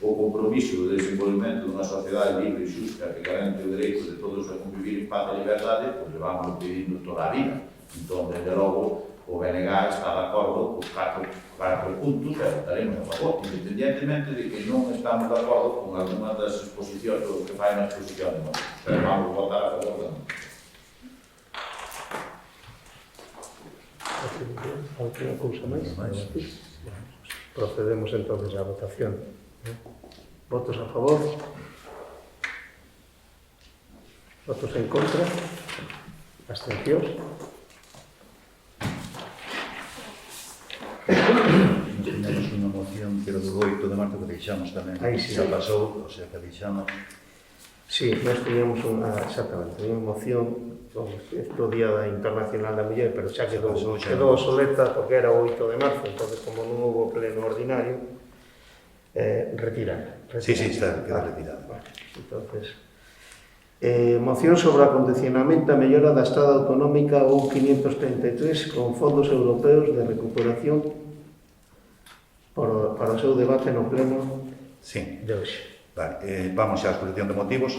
o compromiso de desenvolvemento dunha sociedade libre e xusta que garante o dereito de todos a convivir en paz e liberdade, pois levamos pedindo toda a vida. Entón, desde logo, o BNG está de acordo cos 4 puntos e votaremos a favor, independientemente de que non estamos de acordo con algunas das exposicións do que fai na exposición de motivos. Pero vamos a votar a favor de non. Alguna cousa máis? Procedemos entonces á votación. Votos a favor? Votos en contra? Abstencións? Teñamos unha moción, pero do 8 de marzo que deixamos tamén. Aí sí. Xa pasou, o sea que deixamos. Sí, nós teníamos exactamente, unha moción do Día Internacional da Muller, pero xa quedou obsoleta porque era o 8 de marzo, entonces como non houve pleno ordinario, retirar. Sí, está, queda retirada. Vale, entonces, moción sobre acondicionamento a mellora da estrada autonómica ou 533 con fondos europeos de recuperación para o seu debate no pleno Sí. de hoxe. Vale, vamos á exposición de motivos.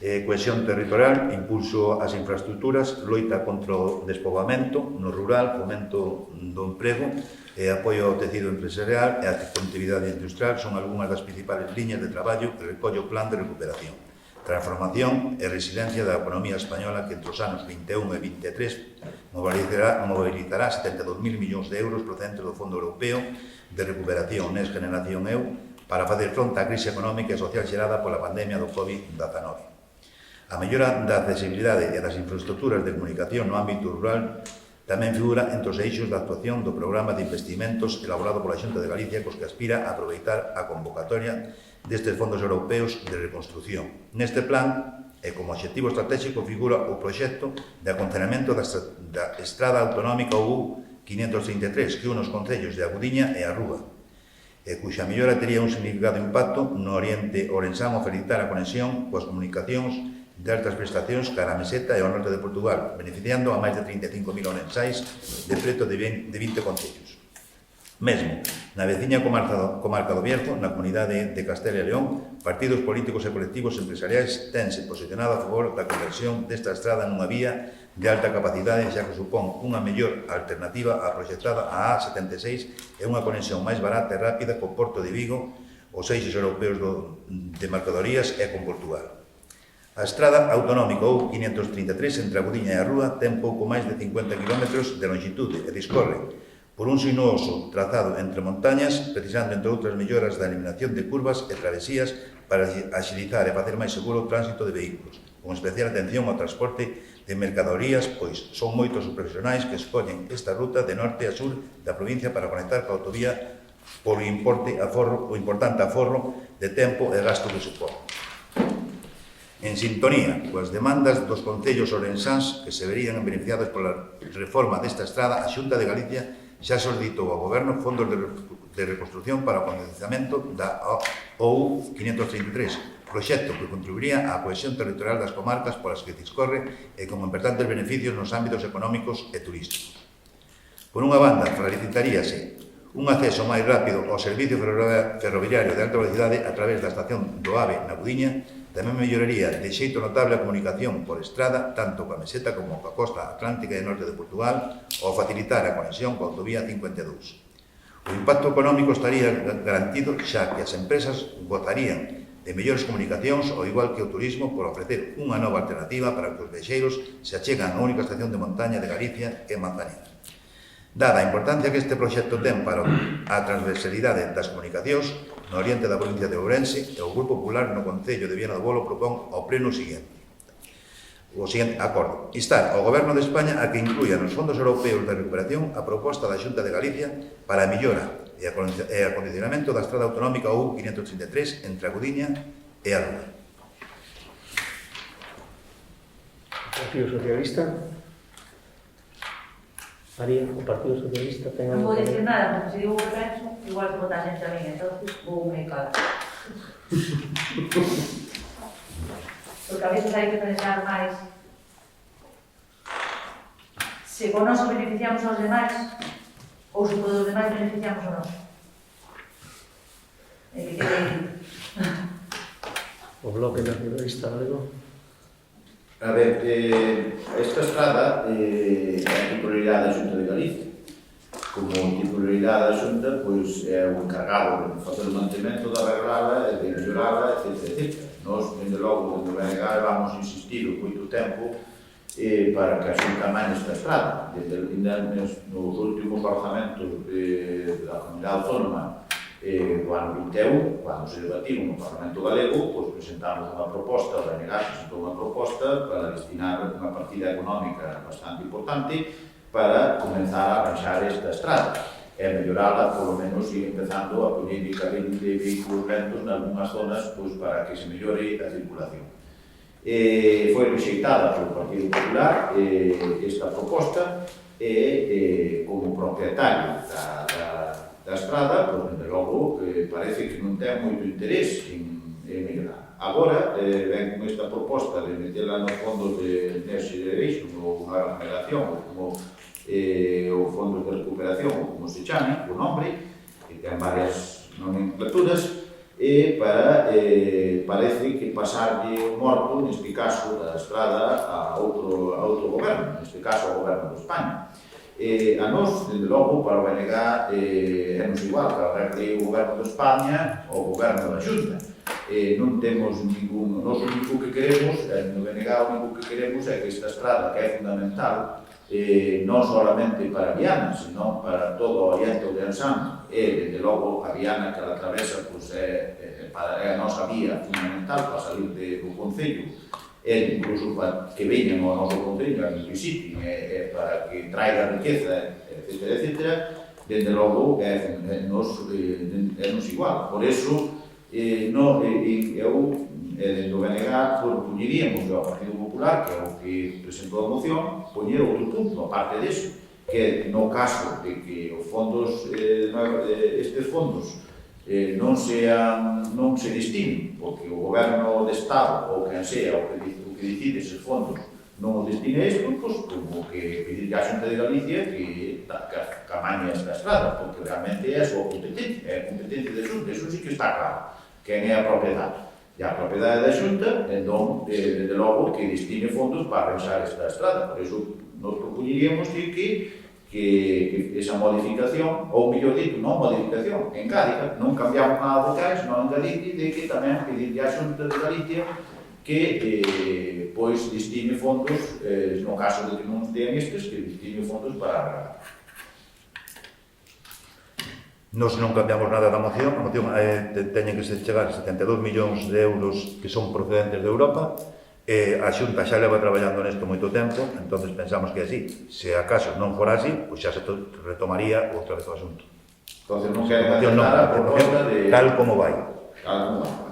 Cohesión territorial, impulso ás infraestructuras, loita contra o despoboamento no rural, fomento do emprego, apoio ao tecido empresarial e a conectividade industrial son algunhas das principales liñas de traballo que recolle o plan de recuperación. Transformación e resiliencia da economía española que entre os anos 21 e 23 mobilizará 72.000 millóns de euros procedentes do Fondo Europeo de Recuperación Next Generation EU para facer fronte á crise económica e social xerada pola pandemia do COVID-19. A mellora da accesibilidade e das infraestructuras de comunicación no ámbito rural tamén figura entre os eixos da actuación do programa de investimentos elaborado pola Xunta de Galicia cos que aspira a aproveitar a convocatoria destes fondos europeos de reconstrucción. Neste plan, e como obxectivo estratégico, figura o proxecto de acondicionamento da estrada autonómica OU 533 que une os concellos de Agudiña e a Rúa, cuxa mellora tería un significado impacto no oriente ourensán ao facilitar a conexión coas comunicacións de altas prestacións cara a Meseta e ao norte de Portugal, beneficiando a máis de 35.000 orensais de preto de 20 concellos. Mesmo, na veciña comarca do Bierzo, na comunidade de Castela e León, partidos políticos e colectivos empresariais tense posicionado a favor da conversión desta estrada nunha vía de alta capacidade, xa que supón unha mellor alternativa á proxectada a A76 e unha conexión máis barata e rápida co Porto de Vigo, os eixos europeos de mercadorías e con Portugal. A estrada autonómica ou 533 entre a Budiña e a Rúa ten pouco máis de 50 km de longitude e discorre por un sinuoso trazado entre montañas, precisando, entre outras melloras, da eliminación de curvas e travesías para axilizar e facer máis seguro o tránsito de vehículos, con especial atención ao transporte de mercadorías, pois son moitos os profesionais que escollen esta ruta de norte a sur da provincia para conectar coa autovía por o importante aforro de tempo e gasto que supón. En sintonía coas demandas dos concellos ourensáns que se verían beneficiados pola reforma desta estrada, a Xunta de Galicia xa solicitou ao Goberno fondos de reconstrucción para o condizamento da OU 533, proxecto que contribuiría á cohesión territorial das comarcas polas que discorre e con importantes beneficios nos ámbitos económicos e turísticos. Por unha banda, felicitaríase un acceso máis rápido ao servicio ferroviario de alta velocidade a través da estación do AVE na Budiña. Tamén melloraría de xeito notable a comunicación por estrada, tanto coa meseta como coa costa atlántica e norte de Portugal, ao facilitar a conexión coa autovía 52. O impacto económico estaría garantido xa que as empresas gozarían de mellores comunicacións, ao igual que o turismo, por ofrecer unha nova alternativa para que os viaxeiros se achegan á única estación de montaña de Galicia, que é Manzaneda. Dada a importancia que este proxecto ten para a transversalidade das comunicacións, no oriente da provincia de Ourense, o Grupo Popular no Concello de Viana do Bolo propón ao pleno o seguinte acordo: instar ao Goberno de España a que incluya nos fondos europeos de recuperación a proposta da Xunta de Galicia para a mellora e acondicionamento da estrada autonómica OU 533 entre a Budiña e a Rúa. Partido Socialista. María, o Partido Socialista ten Non algo vou que decir ver? nada, porque se digo que penso, igual que votasen a mí, entonces vou me calar. Porque a veces hai que pensar máis se con noso beneficiamos aos demais ou se con os demais beneficiamos a nós. E que quede O Bloque Nacionalista Galego. A ver, esta estrada é a titularidade da Xunta de Galicia. Como titularidade da Xunta, pois é o encargado de facer o mantemento, de arreglala, de mellorala, etc. Nós, dende logo, dende o BNG, vamos insistido moito tempo para que a Xunta amane esta estrada. Nos últimos orzamentos da Comunidade Autónoma, o ano 21, cando se debatiron no Parlamento Galego, pois presentamos unha proposta, o BNG presentou unha proposta para destinar unha partida económica bastante importante para comenzar a arranxar esta estrada e mellorala, polo menos, ir empezando a poñer carril de vehículos lentos nalgúnas zonas pois, para que se mellore a circulación. Foi rexeitada polo Partido Popular esta proposta e como propietario da estrada, pois, desde logo, parece que non ten moito interés en mellorar. Agora, ven con esta proposta de metela nos fondos de Next Generation ou unha remediación, como o fondo de recuperación, como se chame, o nombre, que ten varias nomenclaturas, parece que pasarlle o morto, neste caso da estrada, a outro goberno, neste caso ao goberno de España. A nós, desde logo, para o BNG, é-nos igual, para que o goberno de España ou o goberno da Xunta. Non temos ningún... Nós o único que queremos, no BNG, o único que queremos é que esta estrada, que é fundamental, non solamente para Viana, senón para todo o Oriente Ourensán, e, desde logo, a Viana que a atravesa, pois, é a nosa vía fundamental para salir do Concello, e incluso para que veñan ao noso Concello, que visiten, para que traiga riqueza, etc. Desde logo, é-nos igual. Por eso, eu, desde o BNG, poñeríamos ao Partido Popular, que é o que presentou a moción, poñer outro punto, aparte disso, que no caso de que os fondos, estes fondos, non se destinen, porque o Goberno de Estado, ou quen sea, o que decide eses fondos, non o destine a isto, pois como que pedir a Xunta de Galicia que amañe esta estrada, porque realmente é a súa competencia, é a competencia da Xunta, eso sí que está claro, quen é a propiedade. E a propiedade da Xunta, entón, desde logo, que destine fondos para arranxar esta estrada. Por iso, nos propoñeríamos que esa modificación, ou mellor dito, non modificación, engádega, non cambiamos nada do CAES, non en Galicia, de que tamén pedir a Xunta de Galicia que pois destine fondos, no caso de que non tean estes, que destine fondos para arreglar. Nos non cambiamos nada da moción, a moción teñen que se chegar 72 millóns de euros que son procedentes de Europa, a Xunta xa leva traballando nesto moito tempo, entonces pensamos que así, se acaso non fora así, pois xa se retomaría outra vez o asunto. Entonces non queren aceptar a proposta de... Tal como vai. Tal como vai.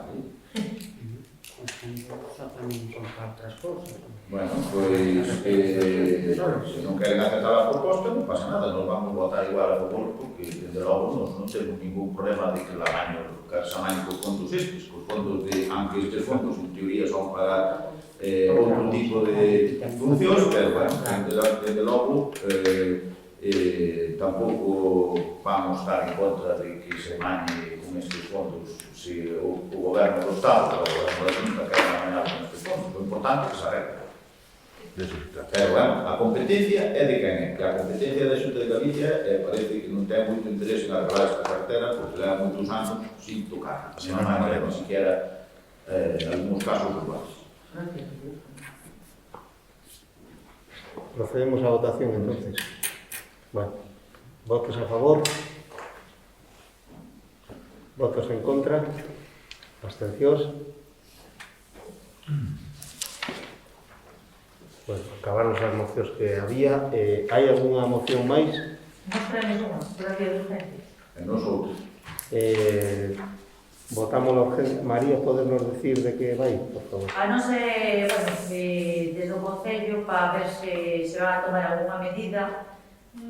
Bueno, pois, se non queren aceptar a proposta, non pasa nada, nos vamos votar igual a favor, porque, desde logo, non temos ningún problema de que la amaño cos fondos estes, cos fondos de, aunque estes fondos, en teoría, son para outro tipo de funcións, pero, bueno, desde logo, tampouco vamos estar en contra de que se mañe con estes fondos se o goberno do Estado ou o goberno da Xunta queren amañar con estes fondos. O importante é que se arregle. Pero, bueno, a competencia é de quen é, que a competencia da Xunta de Galicia parece que non ten moito interés en arreglar esta cartera porque leva moitos anos sin tocar, non hai ni siquiera en algúns casos iguales. Procedemos a votación, entonces. Bueno, votos a favor, votos en contra, abstencións. Bueno, acabaron as mocións que había. Hai algunha moción máis? Non traemos unha, pero había urgencia. E nos outros. Votamos la urgencia. María, podernos decir de que vai, por favor? A non ser, bueno, desde o Concello para ver se va a tomar algunha medida,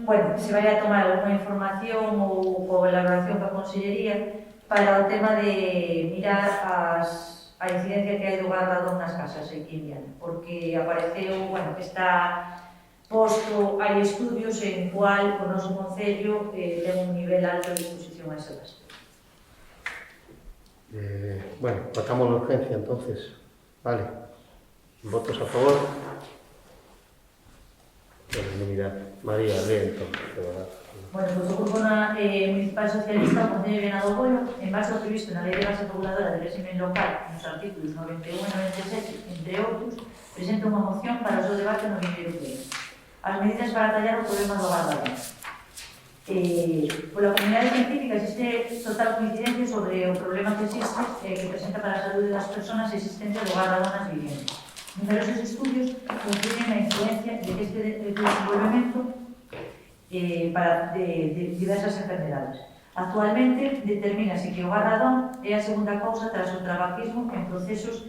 bueno, se vai a tomar algunha información ou colaboración coa Consellería para o tema de mirar a incidencia que hai do garradón nas casas aquí en Viana, porque apareceu, bueno, que está posto, hai estudios en cual o noso Concello ten un nivel alto de exposición a esa gas. Bueno, votamos la urgencia, entonces. Vale. ¿Votos a favor? Por unanimidad. María, lee entonces, de verdad. Bueno, pues o Grupo Municipal Socialista, o Concello de Venado Bollo, en base ao previsto na Lei de Base Reguladora de Régimen Local, nos artículos 91 e 97, entre outros, presenta unha moción para o seu debate no vindeiro pleno. As medidas para tallar o problema do garradón. Pola comunidade científica existe total coincidencia sobre o problema que existe que presenta para a saúde das persoas a existencia do garradón nas viviendas. Numerosos estudios concluyen a influencia de que este desenvolvemento para diversas enfermedades. Actualmente determínase que o garradón é a segunda causa tras o tabaquismo en procesos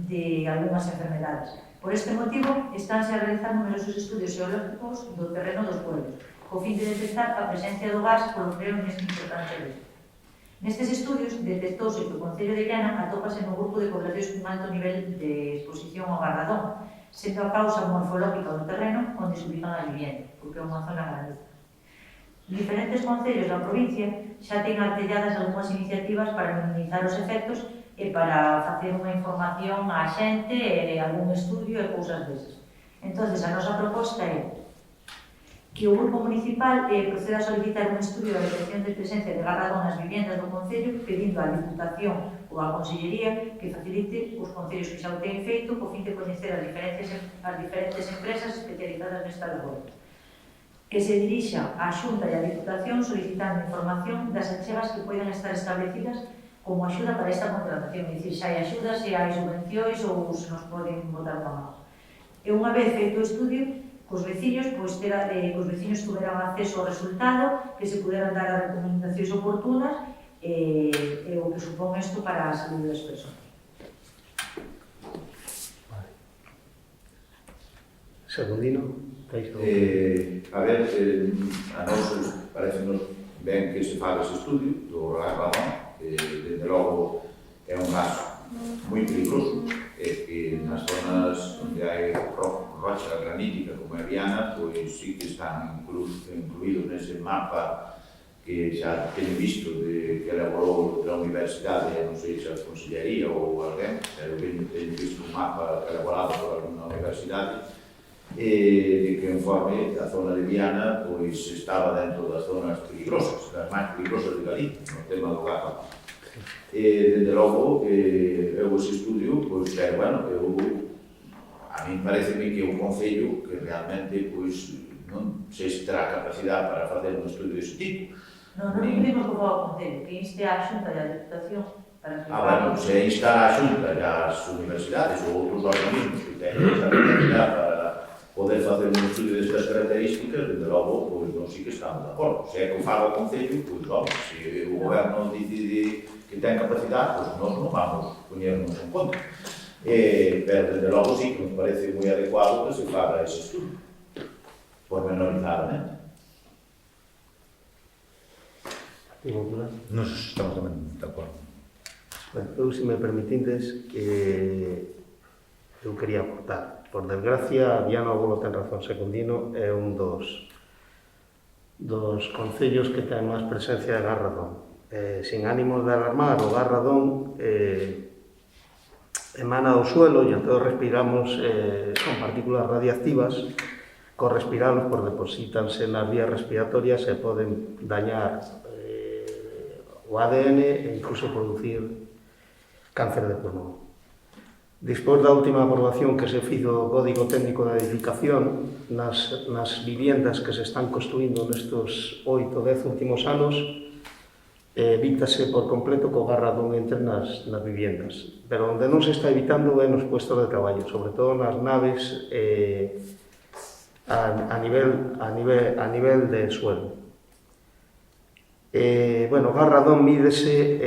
de algunhas enfermedades. Por este motivo, estánse a realizar numerosos estudios xeológicos do terreno dos pueblos, co fin de detectar a presencia do gas polo creo neste importante risco. Nestes estudios, detectouse que o Concello de Viana atópase no grupo de poblacións con alto nivel de exposición ao garradón, sendo a causa morfológica do terreno onde se ubican as viviendas, porque é unha zona grande. Diferentes concellos da provincia xa ten artelladas algunhas iniciativas para minimizar os efectos e para facer unha información á xente, algún estudio e cousas desas. Entón, a nosa proposta é que o Grupo Municipal proceda a solicitar un estudio da detección de presencia de garradón nas viviendas do Concello, pedindo á Diputación ou á Consellería que facilite os concellos que xa o teñen feito co fin de coñecer as diferentes empresas especializadas nesta labor. Que se dirixa á Xunta e á Diputación solicitando información das achegas que poidan estar establecidas como axuda para esta contratación, é dicir, xa hai axudas, se hai subvencións ou se nos poden botar unha mão. E unha vez feito o estudio, cos veciños, pois que os veciños tuveran acceso ao resultado, que se puderan dar as recomendacións oportunas e o que supón isto para a saúde das persoas. Vale. Segundino, a ver, a nós parece-nos ben que se faga ese estudio do garradón, desde logo é un gas moi peligroso, que nas zonas onde hai rochas están incluídos nese mapa que xa teño visto que elaborou a Universidade, non sei se a Consellería ou alguén, pero teño visto un mapa elaborado por alguna universidade, de que conforme a zona de Viana pois estaba dentro das zonas peligrosas, das máis peligrosas de Galicia, no tema do garra. Dende logo, eu ese estudio, pois, bueno, a mí pareceme que é un concello que realmente, pois, non sei se terá capacidade para facer un estudio dese tipo. Non pedimos que faga o Concello, que inste a Xunta e a Deputación para que Bueno, se insta a Xunta e as universidades ou outros organismos que teñen esta capacidade para poder facer un estudio destas características, desde logo, pois non sí que estamos de acordo. Se é que o faga o Concello, pois, se o goberno decide que ten capacidade, pois nós non vamos poñernos en conta. Pero, desde logo, sí que nos parece moi adecuado que se faga ese estudo, pormenorizadamente. Nos estamos tamén de acordo. Bueno, eu, se me permitindes, eu quería aportar. Por desgracia, Viana do Bolo ten razón, Secundino é un dos concellos que ten máis presencia de Garradón. Sin ánimos de alarmar, o Garradón emana do suelo e entón respiramos, son partículas radiactivas, co respiralos por deposítanse nas vías respiratorias e poden dañar o ADN e incluso producir cáncer de pulmón. Despois da última aprobación que se fizo do Código Técnico da Edificación, nas viviendas que se están construindo nestes 8 ou 10 últimos anos, evítase por completo que o garradón entre nas viviendas. Pero onde non se está evitando é nos puestos de traballo, sobre todo nas naves a nivel de suelo. Bueno, garradón mídese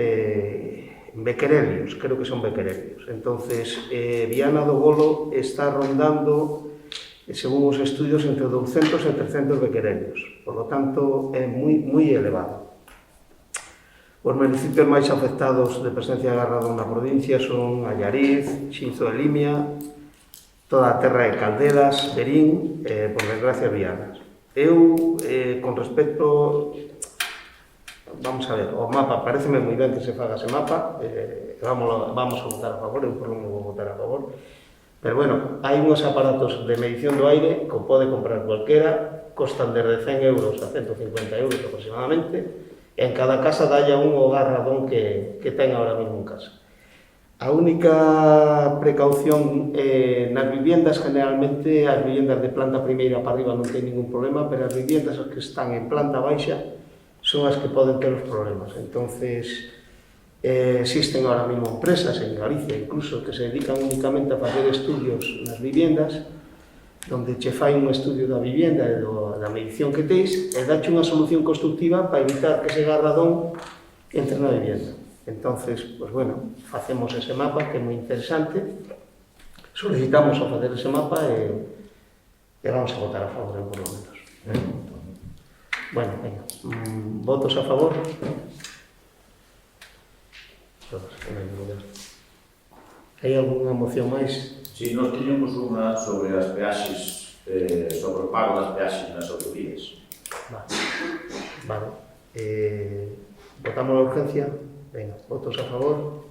en becquerelios, creo que son becquerelios. Entonces, Viana do Bolo está rondando, según os estudios, entre 200 e 300 becquerelios. Por lo tanto, é moi elevado. Os municipios máis afectados de presencia de garradón na provincia son Allariz, Xinzo de Limia, toda a terra de Caldelas, Verín, por desgracia, Vianas. Eu, con respecto, vamos a ver, o mapa, pareceme moi ben que se faga ese mapa, vamos a votar a favor, eu por non vou votar a favor, pero bueno, hai uns aparatos de medición do aire que pode comprar cualquera, costan desde 100 euros a 150 euros aproximadamente, e en cada casa dalle un o garradón que ten ahora mesmo en casa. A única precaución nas viviendas, generalmente, as viviendas de planta primeira para arriba non ten ningún problema, pero as viviendas que están en planta baixa son as que poden ter os problemas. Entonces, existen ahora mesmo empresas en Galicia, incluso, que se dedican únicamente a facer estudios nas viviendas, onde che fai un estudio da vivienda e da medición que teis e dache unha solución constructiva para evitar que ese garradón entre na vivienda. Entonces, pues bueno, facemos ese mapa que é moi interesante, solicitamos a facer ese mapa e vamos a votar a favor, por lo menos. Bueno, venga, votos a favor? Hai algunha moción máis? Si, nós tiñamos unha sobre as peaxes, sobre o pago das peaxes nas autovías. Vale. Votamos a urgencia? Venga, votos a favor?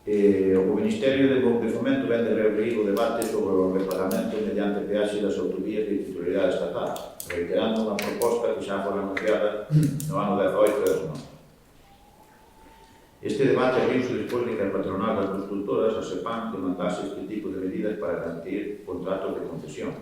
O Ministerio de Fomento vén de reabrir o debate sobre o repagamento mediante peaxe das autovías de titularidade estatal, reiterando unha proposta que xa foi anunciada no ano 18 e 19. Este debate abriuse despois de que a patronal das constructoras, a SEPAM, demandase este tipo de medidas para garantir contratos de concesión.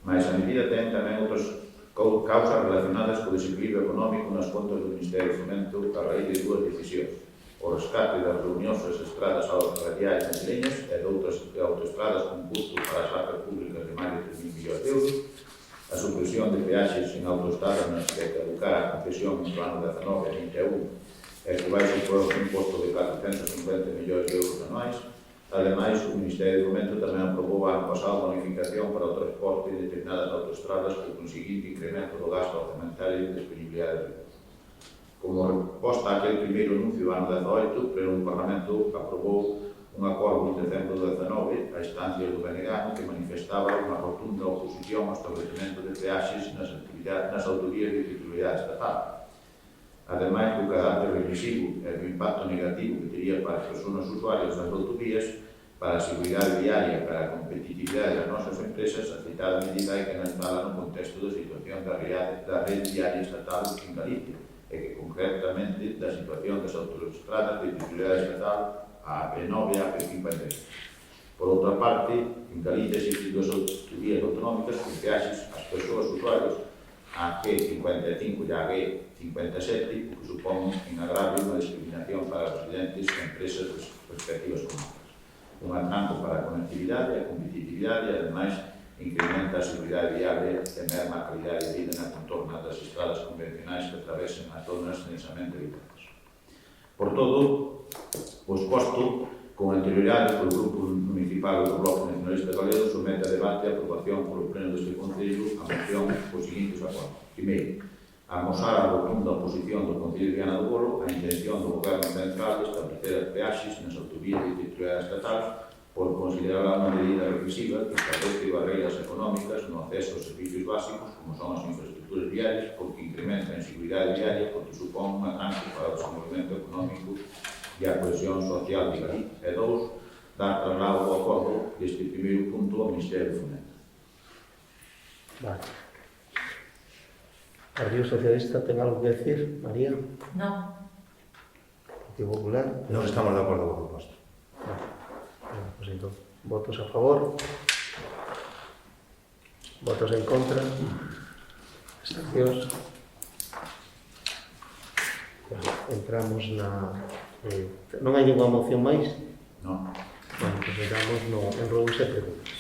Mas a medida ten tamén outras causas relacionadas co desequilibrio económico nas contas do Ministerio de Fomento a raíz de dúas decisións: o rescate das reuniosas estradas radiais madrileñas e de outras autoestradas con custo para as arcas públicas de máis de 3.000 millóns de euros, a supresión de peaxes en autoestradas nas que caducara a concesión no ano 19 e 21 e que vai supor un imposto de 450 millóns de euros anuais. Ademais, o Ministerio de Fomento tamén aprobou ano pasado a bonificación para o transporte de determinadas autoestradas co conseguinte incremento do gasto orzamentario e disponibilidade de recursos. Como resposta a aquel primeiro anuncio do ano 18, pero o Parlamento aprobou un acordo en decembro do 19 a instancias do Benegano que manifestaba unha rotunda oposición ao establecemento de peaxes nas autovías de titularidade estatal. Ademais do carácter regresivo e do impacto negativo que teria para as persoas usuarias das autovías, para a seguridade viaria e para a competitividade das nosas empresas, a citada medida é que non instala no contexto da situación da rede viaria estatal en Galicia e que concretamente da situación das autoestradas de titularidade estatal a AP9 e a AP53. Por outra parte, en Galicia existen duas autovías autonómicas con peaxes ás persoas usuarias, a G55 e a G57, o que supón en agravio unha discriminación para os residentes e empresas das respectivas comarcas. Un atranco para a conectividade e a competitividade e, ademais, incrementa a seguridade viaria e merma a calidade de vida na contorna das estradas convencionais que atravesen as zonas densamente habitadas. Por todo, o exposto con anterioridade polo Grupo Municipal do Bloque Nacionalista Galego somete a debate e aprobación polo Pleno deste Concello a moción cos seguintes acordos. Primeiro, amosar a rotunda oposición do Concello de Viana do Bolo a intención do Goberno Central de establecer as peaxes nas autovías de titularidade estatal por considerarla unha medida regresiva que establece barreiras económicas no acceso aos servicios básicos como son as infraestructuras viarias porque incrementa a inseguridade viaria porque supón un atranco para o desenvolvemento económico e a cohesión social de Galicia. E dous, dar traslado ao acordo deste primeiro punto ao Ministerio de Fomento. Vale. Partido Socialista ten algo que decir, María? No. Partido Popular? Non estamos de acordo co proposto. Bueno, pues entonces, votos a favor, votos en contra, abstencións. Bueno, entramos na... non hai ninguna moción máis? Non? Bueno, pues entramos en robos e preguntas.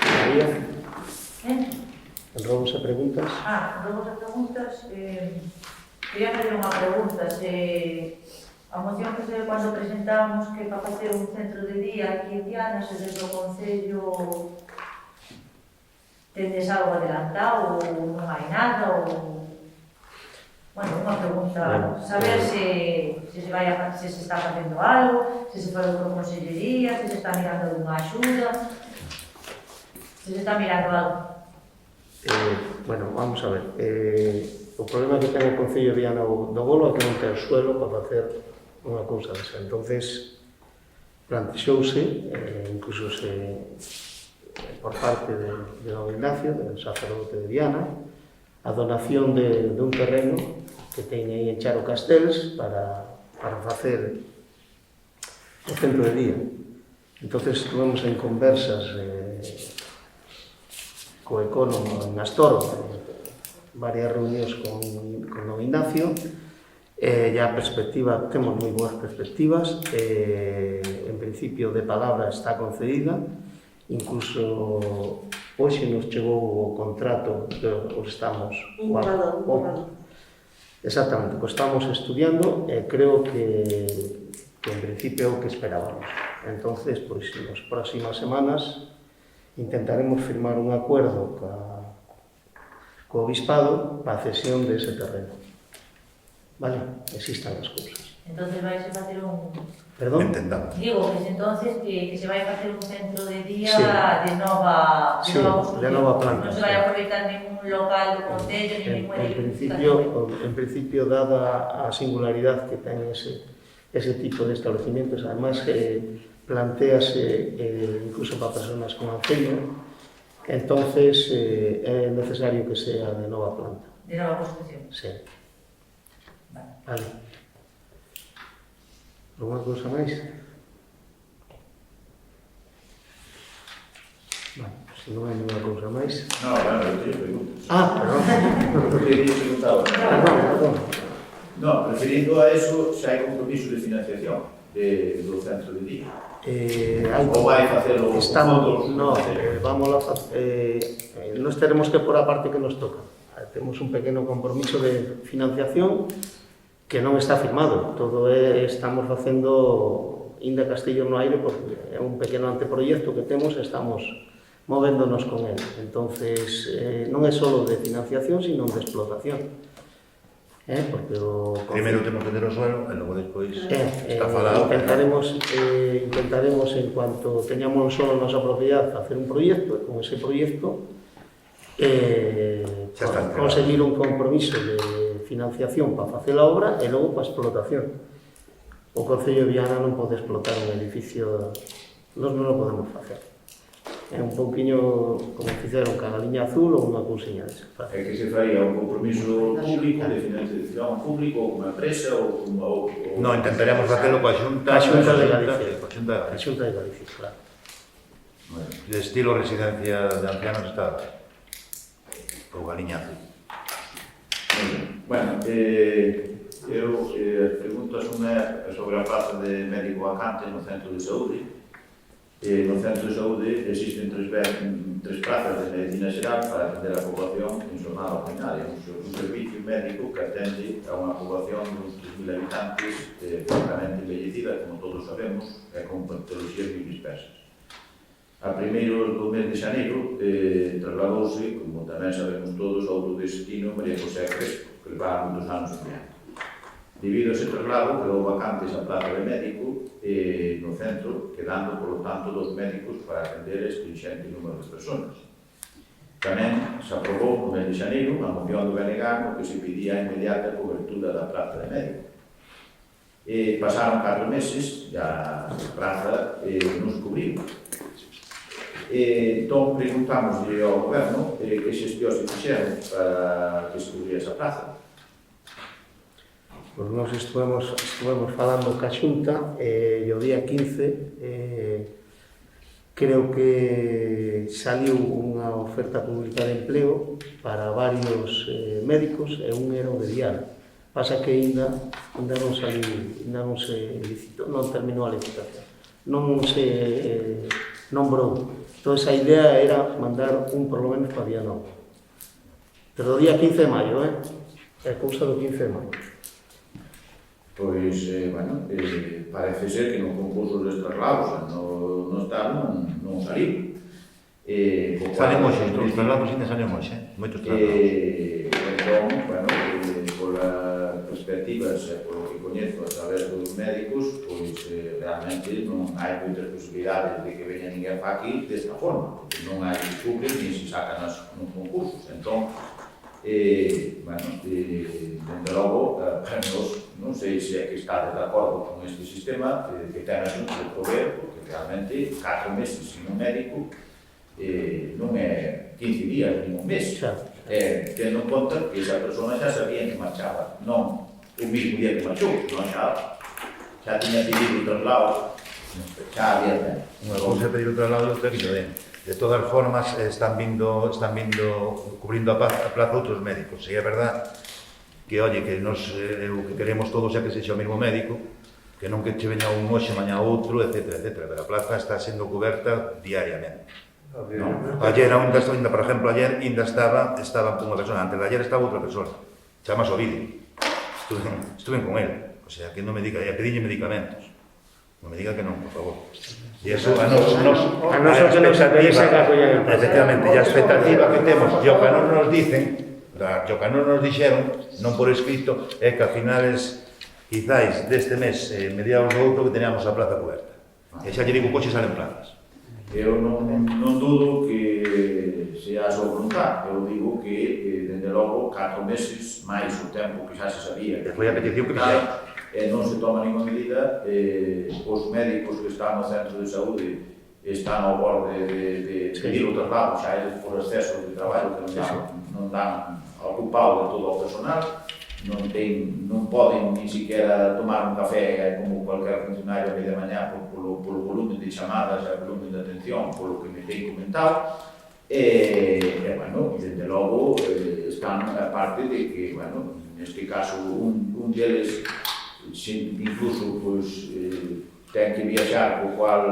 María, en robos e preguntas. Luego de preguntas, quería fazer unha pregunta. A moción que se cando presentamos que para facer un centro de día aquí en Diana, se desde o Concello tendes algo adelantado ou non hai nada ou... Bueno, unha pregunta, saber se se está facendo algo, se se falou con Consellería, se se está mirando alguna axuda, se se está mirando algo. Bueno, vamos a ver. O problema que ten o Concello de Viana do Bolo é que non ten suelo para facer unha cousa desa. Entonces, plantexouse, incluso por parte de don Ignacio, del sacerdote de Viana, a donación de un terreno que ten aí en Charo Castells para facer o centro de día. Entonces, estuvemos en conversas co ecónomo en Astor, varias reunións con don Ignacio, e a perspectiva, temos moi boas perspectivas, en principio de palabra está concedida, incluso hoxe nos chegou o contrato que estamos... Un borrador. Exactamente, o estamos estudiando e creo que en principio é o que esperábamos. Entonces, pois, nas próximas semanas intentaremos firmar un acuerdo co Obispado para a cesión dese terreno. Vale, existan as cousas. Entonces vais a facer un... Perdón? Entendamos. Digo, que entonces que se vai a facer un centro de día Sí. de nova construcción. de nova planta. Non se vai a aproveitar ningún local do Concello, ni ningún En principio, dada a singularidade que ten ese tipo de establecimientos, además plantease incluso para personas con Alzheimer, entonces é necesario que sea de nova planta. de nova construcción. Sí. Vale. Vale. Alguna cousa máis? Vale, se non hai ninguna cousa máis... Non, eu teño preguntas. Perdón. Quería preguntar. Perdón. Non, referindo a eso, xa hai compromiso de financiación do centro de día. Ou vai facelo Estamos, todos? no, vamos a nos teremos que por a parte que nos toca. Temos un pequeno compromiso de financiación que non está firmado. Todo estamos facendo Inda Castillo no aire porque é un pequeno anteproyecto que temos e estamos movéndonos con él. Entonces, non é só de financiación, sino de explotación. porque o Primeiro temos que ter o suelo e logo despois está falado. intentaremos en cuanto teñamos o suelo na nosa propiedade facer un proxecto e con ese proxecto conseguir un compromiso de financiación para facer a obra e logo para a explotación. O Concello de Viana non pode explotar un edificio, nós non o podemos facer. É un pouquiño como fixeron ca Liña Azul ou unha cousiña desa. É que se faría un compromiso público de financiación público ou unha empresa ou Non, intentaremos facelo coa Xunta de Galicia. coa Xunta A Xunta de Galicia, claro. de estilo residencia de ancianos está ou Galiña Azul. Bueno, eu pregunto sobre a plaza de médico vacante no centro de saúde. No centro de saúde existen tres plazas de medicina xeral para atender a poboación en jornada ordinaria. Un servicio médico que atende a unha poboación de uns 3.000 habitantes francamente envellecida, como todos sabemos, e con patologías moi dispersas. A primeiro do mes de xaneiro trasladouse, como tamén sabemos todos, ao outro destino María José Crespo, que levaba moitos anos en Debido a ese traslado, quedou vacante esa plaza de médico no centro, quedando, por lo tanto, 2 médicos para atender este ingente número de personas. Tamén se aprobou no mes de xaneiro a moción do BNG no que se pedía a inmediata cobertura da plaza de médico. Pasaron 4 meses, ya a plaza non se cubriu. Entón, preguntámoslle ao goberno que xestións se fixeron para que se cubría esa plaza. Pois nós estuvemos falando ca Xunta e o día 15 creo que saliu unha oferta pública de empleo para varios médicos e un era o de Viana. Pasa que ainda non se licitou, non terminou a licitación, non se nombrou. Entón, esa idea era mandar un por lo menos para Viana. Pero o día 15 de maio, é cousa do 15 de maio. Pois, parece ser que no concurso dos traslados no Estado non saliu. Salen hoxe, os traslados ainda salen hoxe, moitos traslados. Entón, polas perspectivas e polo que coñezo a través dos médicos, pois realmente non hai moitas posibilidades de que veña ninguén para aquí desta forma, porque non hai cubres ni se sacan nos concursos. Entón, dende logo, para nós, non sei se é que está de acordo con este sistema que ten a xunta de prover, porque realmente 4 meses sin un médico non é 15 días nin un mes. Tendo en conta que esa persona xa sabía que marchaba, non o mismo día que marchou, non xa tiña pedido o traslado, xa había tempo. Unha cousa é pedir o traslado e outra que den. De todas formas, están vindo cubrindo a plaza outros médicos. E é verdad que, oye, que nos o que queremos todos é que sexa o mesmo médico, que non que che veña un hoxe, mañá outro, etc. Pero a plaza está sendo coberta diariamente. Ayer, por exemplo, ayer ainda estaba con unha persona, antes de ayer estaba outra persona, chamas Ovidio. Estuve con él, o sea, que non me diga, e pedille medicamentos. Non me diga que non, por favor. E iso a expectativa, efectivamente, e a expectativa que temos, e o que non nos dicen, o que non nos dixeron, non por escrito, é que a finales, quizáis, deste mes, mediados do outro, que teníamos a plaza coberta. E xa lle digo, coche salen plazas. Eu non dudo que sea a súa voluntad, eu digo que, dende logo, 4 meses, máis o tempo que xa se sabía. Foi a petición que fixeron. Non se toma ninguna medida, os médicos que están no centro de saúde están ao borde de pedir o traslado, xa eles por exceso de traballo que non dan ocupado de todo o personal, non poden ni siquiera tomar un café como cualquier funcionario a media mañá polo volumen de chamadas e volumen de atención, polo que me ten comentado, desde logo están a parte de que, neste caso, un deles incluso ten que viaxar, o cual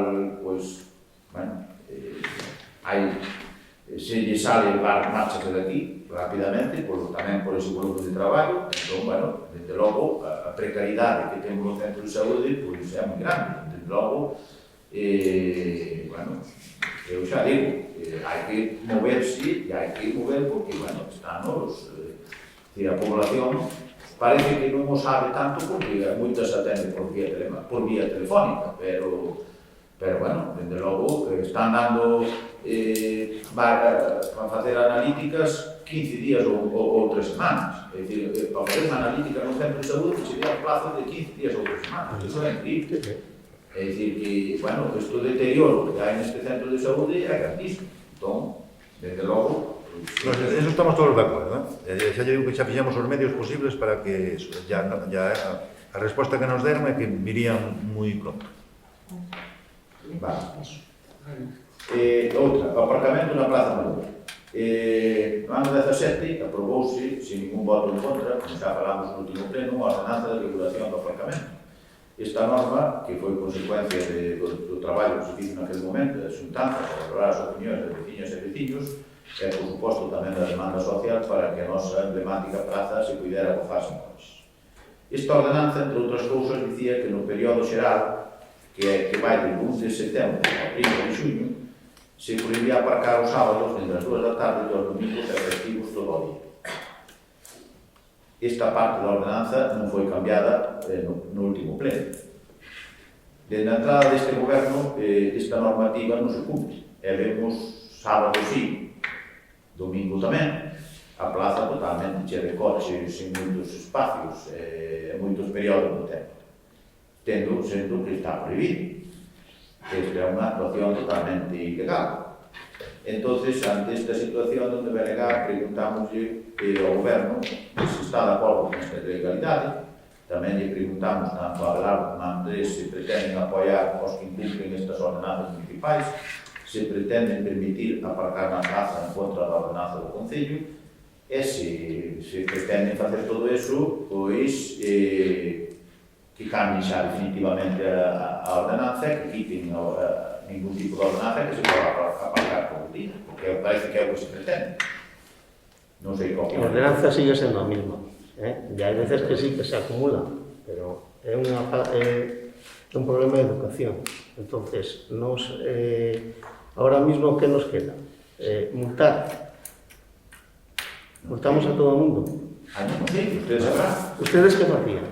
se lle sale marchas de aquí rapidamente, tamén por ese volumen de traballo. Entón, desde logo, a precariedade que temos no centro de saúde é moi grande. Desde logo, eu xa digo, hai que moverse, e hai que mover porque, están a población parece que non o sabe tanto porque moitas atende por vía telefónica, pero bueno, dende logo están dando para facer analíticas 15 días ou 3 semanas. É dicir, para facer unha analítica no centro de saúde que sería a plazo de 15 días ou 3 semanas. Iso é increíble. É dicir que, bueno, isto deterioro que hai neste centro de saúde é grandísimo. Entón, desde logo... Eso estamos todos de acordo, xa lle digo que xa fixemos os medios posibles para que ya a resposta que nos deron é que virían moi pronto. Vale. Outra, o aparcamento na Plaza Madura. No ano 17 aprobouse, sin ningún voto en contra, como xa falamos no último pleno, a ordenanza de regulación do aparcamento. Esta norma, que foi consecuencia do traballo que se fixe naquele momento, da xuntanza, para valorar as opinións de veciños e veciños, e, por suposto, tamén da demanda social para que a nosa emblemática praza se pudera gozar sen coches. Esta ordenanza, entre outras cousas, dicía que no período xeral, que vai do 1 de setembro ao 1 de xuño, se prohibía aparcar os sábados entre as 2 da tarde e os domingos e festivos todo o día. Esta parte da ordenanza non foi cambiada no último pleno. Desde a entrada deste goberno, esta normativa non se cumpre. E vemos sábado sí, domingo tamén, a plaza totalmente chea de coches, en moitos espacios, moitos períodos do tempo. Sendo que está prohibido. Esta é unha actuación totalmente ilegal. Entonces, ante esta situación, onde BNG preguntámoslle ao goberno se está de acordo con esta ilegalidade. Tamén lle preguntamos tanto a Abelardo como a Andrés se pretenden apoiar os que incumplen estas ordenanzas municipais, se pretenden permitir aparcar na plaza en contra da ordenanza do Concello, e se pretenden facer todo eso, pois que cambien xa definitivamente a ordenanza, que quiten ningún tipo de ordenanza que se poda aparcar por día, porque parece que é o que se pretende. Non sei como. A ordenanza sigue sendo a mesma, e hai veces que sí que se acumula, pero é un problema de educación. Entonces, ahora mismo, que nos queda? Multar. Multamos a todo o mundo. Non sei, ustedes sabrán. Ustedes que facían?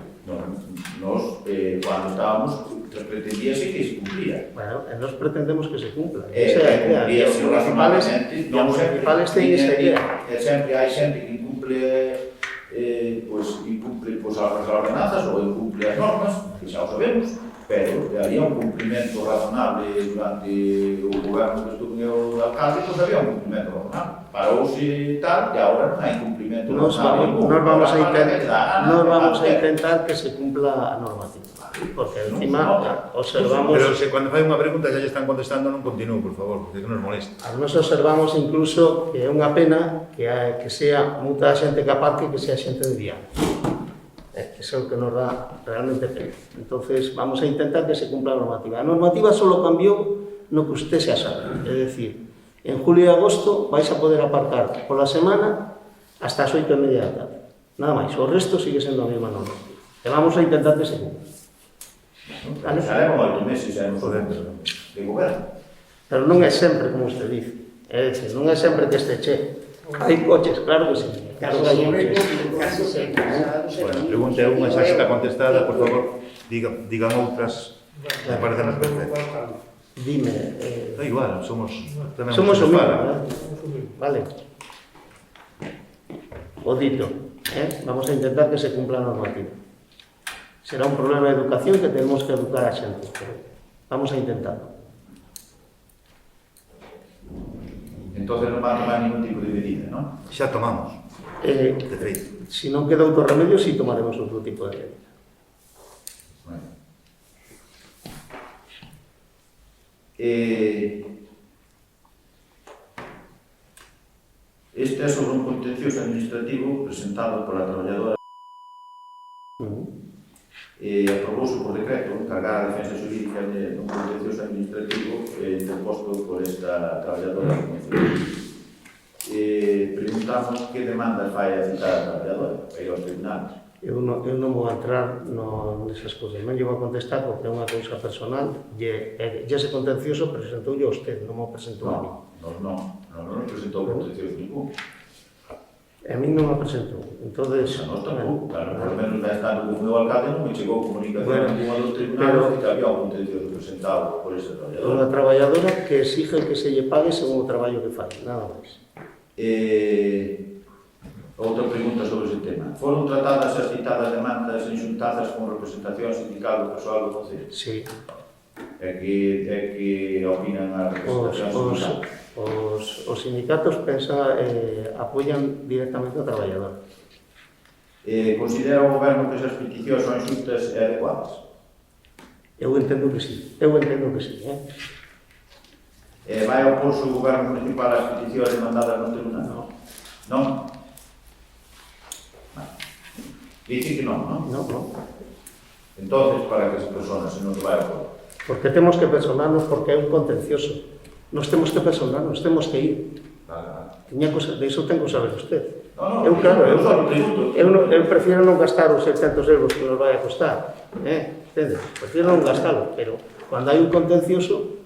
Nos, cuando estábamos, pretendíase que se cumplía. Bueno, nos pretendemos que se cumpla. Cumplíase razonablemente. E os municipales teñen esa idea. Sempre hai xente que incumple as ordenanzas ou incumple as normas, que xa o sabemos, pero había un cumprimento razonable durante o goberno que estuvo o alcalde, pois había un cumprimento razonable. Parouse tal, e agora non hai cumprimento razonable. Nos vamos a intentar que se cumpla a normativa, porque encima observamos... Pero se cando fai unha pregunta xa lle están contestando, non continúo, por favor, porque nos molesta. Nos observamos incluso que é unha pena que sea moita xente que aparque que sea xente de viaje. Eso é o que nos dá realmente pena. Entonces, vamos a intentar que se cumpla a normativa. A normativa solo cambiou no que usted xa sabe. É dicir, en julio e agosto vais a poder aparcar pola semana hasta as 8:30 da tarde. Nada máis. O resto sigue sendo a mesma normativa. E vamos a intentar que se cumpla. Saremos 8 meses xa nos de goberno. Pero non é sempre, como usted dice. É dicir, non é sempre que este che. Hai coches, claro que sí. Claro que hai coches. Bueno, pregunta unha, xa está contestada, por favor, digan outras. Me parecen as perfectas. Dime. Da igual, somos o mismo, ¿verdad? Vale. O dito, vamos a intentar que se cumpla a normativa. Será un problema de educación que tenemos que educar a xente, pero vamos a intentarlo. Entonces non van a tomar ningún tipo de medida, non? Xa tomamos, de feito. Si non queda outro remedio, si tomaremos outro tipo de medida. Bueno. Este é sobre un contencioso administrativo presentado pola traballadora aprobouse por decreto encargar a defensa xurídica dun contencioso administrativo interposto por esta traballadora. Preguntamos que demandas vai a citar a traballadora para ir aos tribunales. Eu non vou entrar nesas cousas, non lle vou contestar porque é unha cousa personal e ese contencioso presentoulle a usted, non me presentou a mí. Non presentou contencioso ningún. A mí non me presentou. Entonces, A nós tampouco, claro, por lo menos estando como meu alcalde non me chegou comunicación Bueno, ninguna dos tribunales de que había un contencioso presentado por ese traballador. unha traballadora que exige que se lle pague según o traballo que fai, nada máis. Outra pregunta sobre ese tema. Foron tratadas as citadas demandas inxuntadas con representación sindical do persoal do Concello? Sí. É que opinan a representación sindical? Os sindicatos apoian directamente ao traballador. Considera o Goberno que esas peticións son xustas e adecuadas? Eu entendo que sí, Vai oporse o Goberno municipal ás peticións demandadas no tribunal? Non. Non? Dice que non, non? Non. Entonces, para que se persona se non se vai a oporse? Porque temos que personarnos porque é un contencioso. Nos temos que personarnos, temos que ir. De iso ten que saber usted. Eu prefiero non gastar os 600 euros que nos vai a costar. Entende? Prefiero non gastalo, pero cando hai un contencioso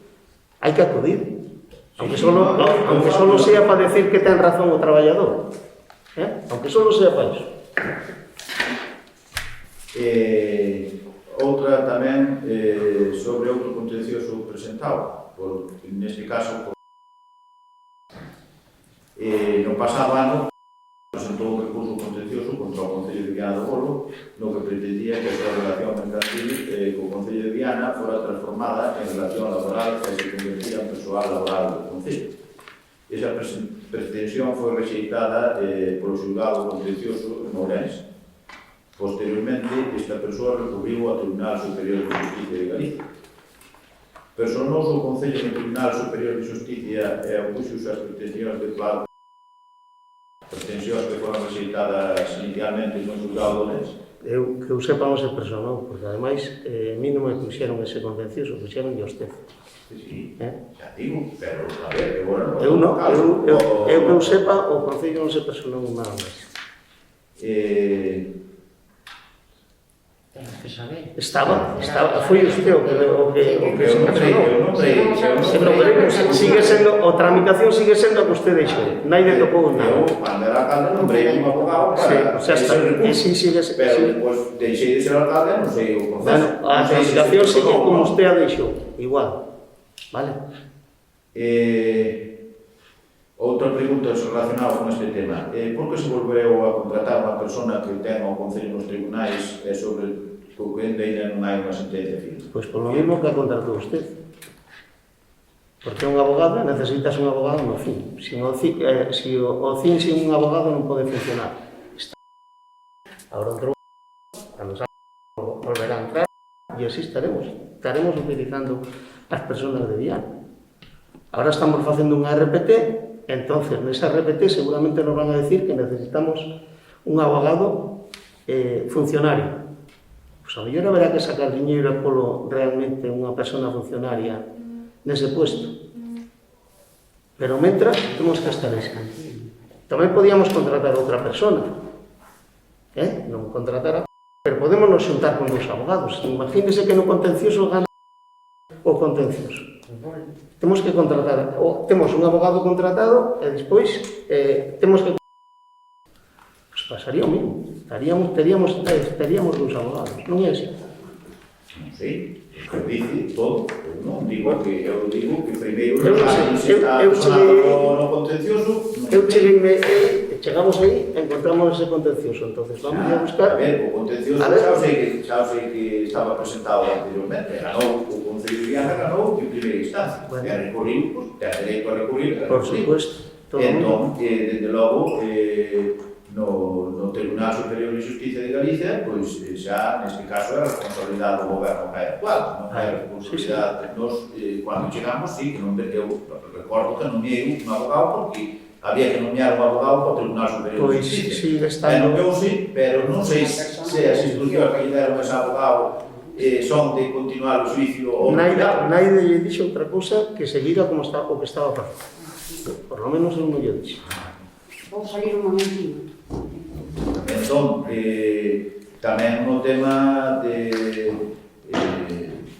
hai que acudir. Aunque solo sea para decir que ten razón o traballador. Aunque solo sea para iso. Outra tamén sobre outro contencioso presentado, neste caso, no pasado ano presentou un recurso contencioso contra o Concello de Viana do Bolo, no que pretendía que a súa relación mercantil co Concello de Viana fora transformada en relación laboral e se convertía en persoal laboral do Concello. Esa pretensión foi rexeitada polo xulgado contencioso en Ourense. Posteriormente, esta persoa recurriu ao Tribunal Superior de Justicia de Galicia. Personouse o Concello no Tribunal Superior de Justicia e opuxos as pretensións de Claudio, pretensións que foron rexeitadas inicialmente no xulgado de Ourense. Que eu sepa non se personou, porque ademais a mí non me puxeron ese contencioso, puxeron de usted. Sí, xa digo, pero a ver, agora non. Eu que eu sepa, o Concello non se personou nada máis. Foi usted o que se personou. Sigue sendo, a tramitación sigue sendo a que usted deixou. Naide tocou nada. Eu, cando era alcalde, nombrei un abogado para pero depois deixei de ser alcalde, non sei o proceso. A tramitación sigue como usted a deixou, igual. Vale? Outra pregunta relacionada con este tema. Por que se volveu a contratar unha persona que ten o Concello nos tribunais sobre o que ainda non hai unha sentencia firme? Pois por lo mismo que a contratou usted. Porque un abogado, necesitas un abogado no fin. Si o CIN sin un abogado non pode funcionar. Ahora entrou, cando volverá a entrar, e así estaremos utilizando as personas de Viana. Ahora estamos facendo unha RPT. Entonces, nesa RPT seguramente nos van a decir que necesitamos un abogado funcionario. Pues a mellor haberá que sacar diñeiro e polo realmente unha persona funcionaria nese puesto. Pero mentras, temos que estar esa. Tamén podíamos contratar outra persona. Non contratar a pero podemos nos xuntar con dos abogados. Imagínese que no contencioso gana o contencioso. Temos que contratar, temos un abogado contratado e despois temos que pues pasaría o mismo, teríamos dos abogados, non é así? Non sei, eu dice todo, eu digo que primeiro no contencioso. Chegamos aí, encontramos ese contencioso, entonces vamos a buscar. A ver, o contencioso xa sei que estaba presentado anteriormente, ganou o Concello de Viana, ganou en primeira instancia. E recurriu, pues, ten dereito a recurrir. Por supuesto. Entón, desde logo, no Tribunal Superior de Justicia de Galicia, pois xa, neste caso, é a responsabilidade do Goberno que é actual, non é a responsabilidade de nos, cando chegamos, sí, que non eu recordo que nomeei un abogado porque había que nomear un abogado para o Tribunal Superior de Justicia. Nomeou sí, pero non sei se as institucións que lle deron ese abogado son de continuar o xuicio ou Naide lle dixo outra cousa que seguira como está o que estaba facendo. Por lo menos eu non lle dixo. Vou salir un momentinho. Entón, tamén no tema de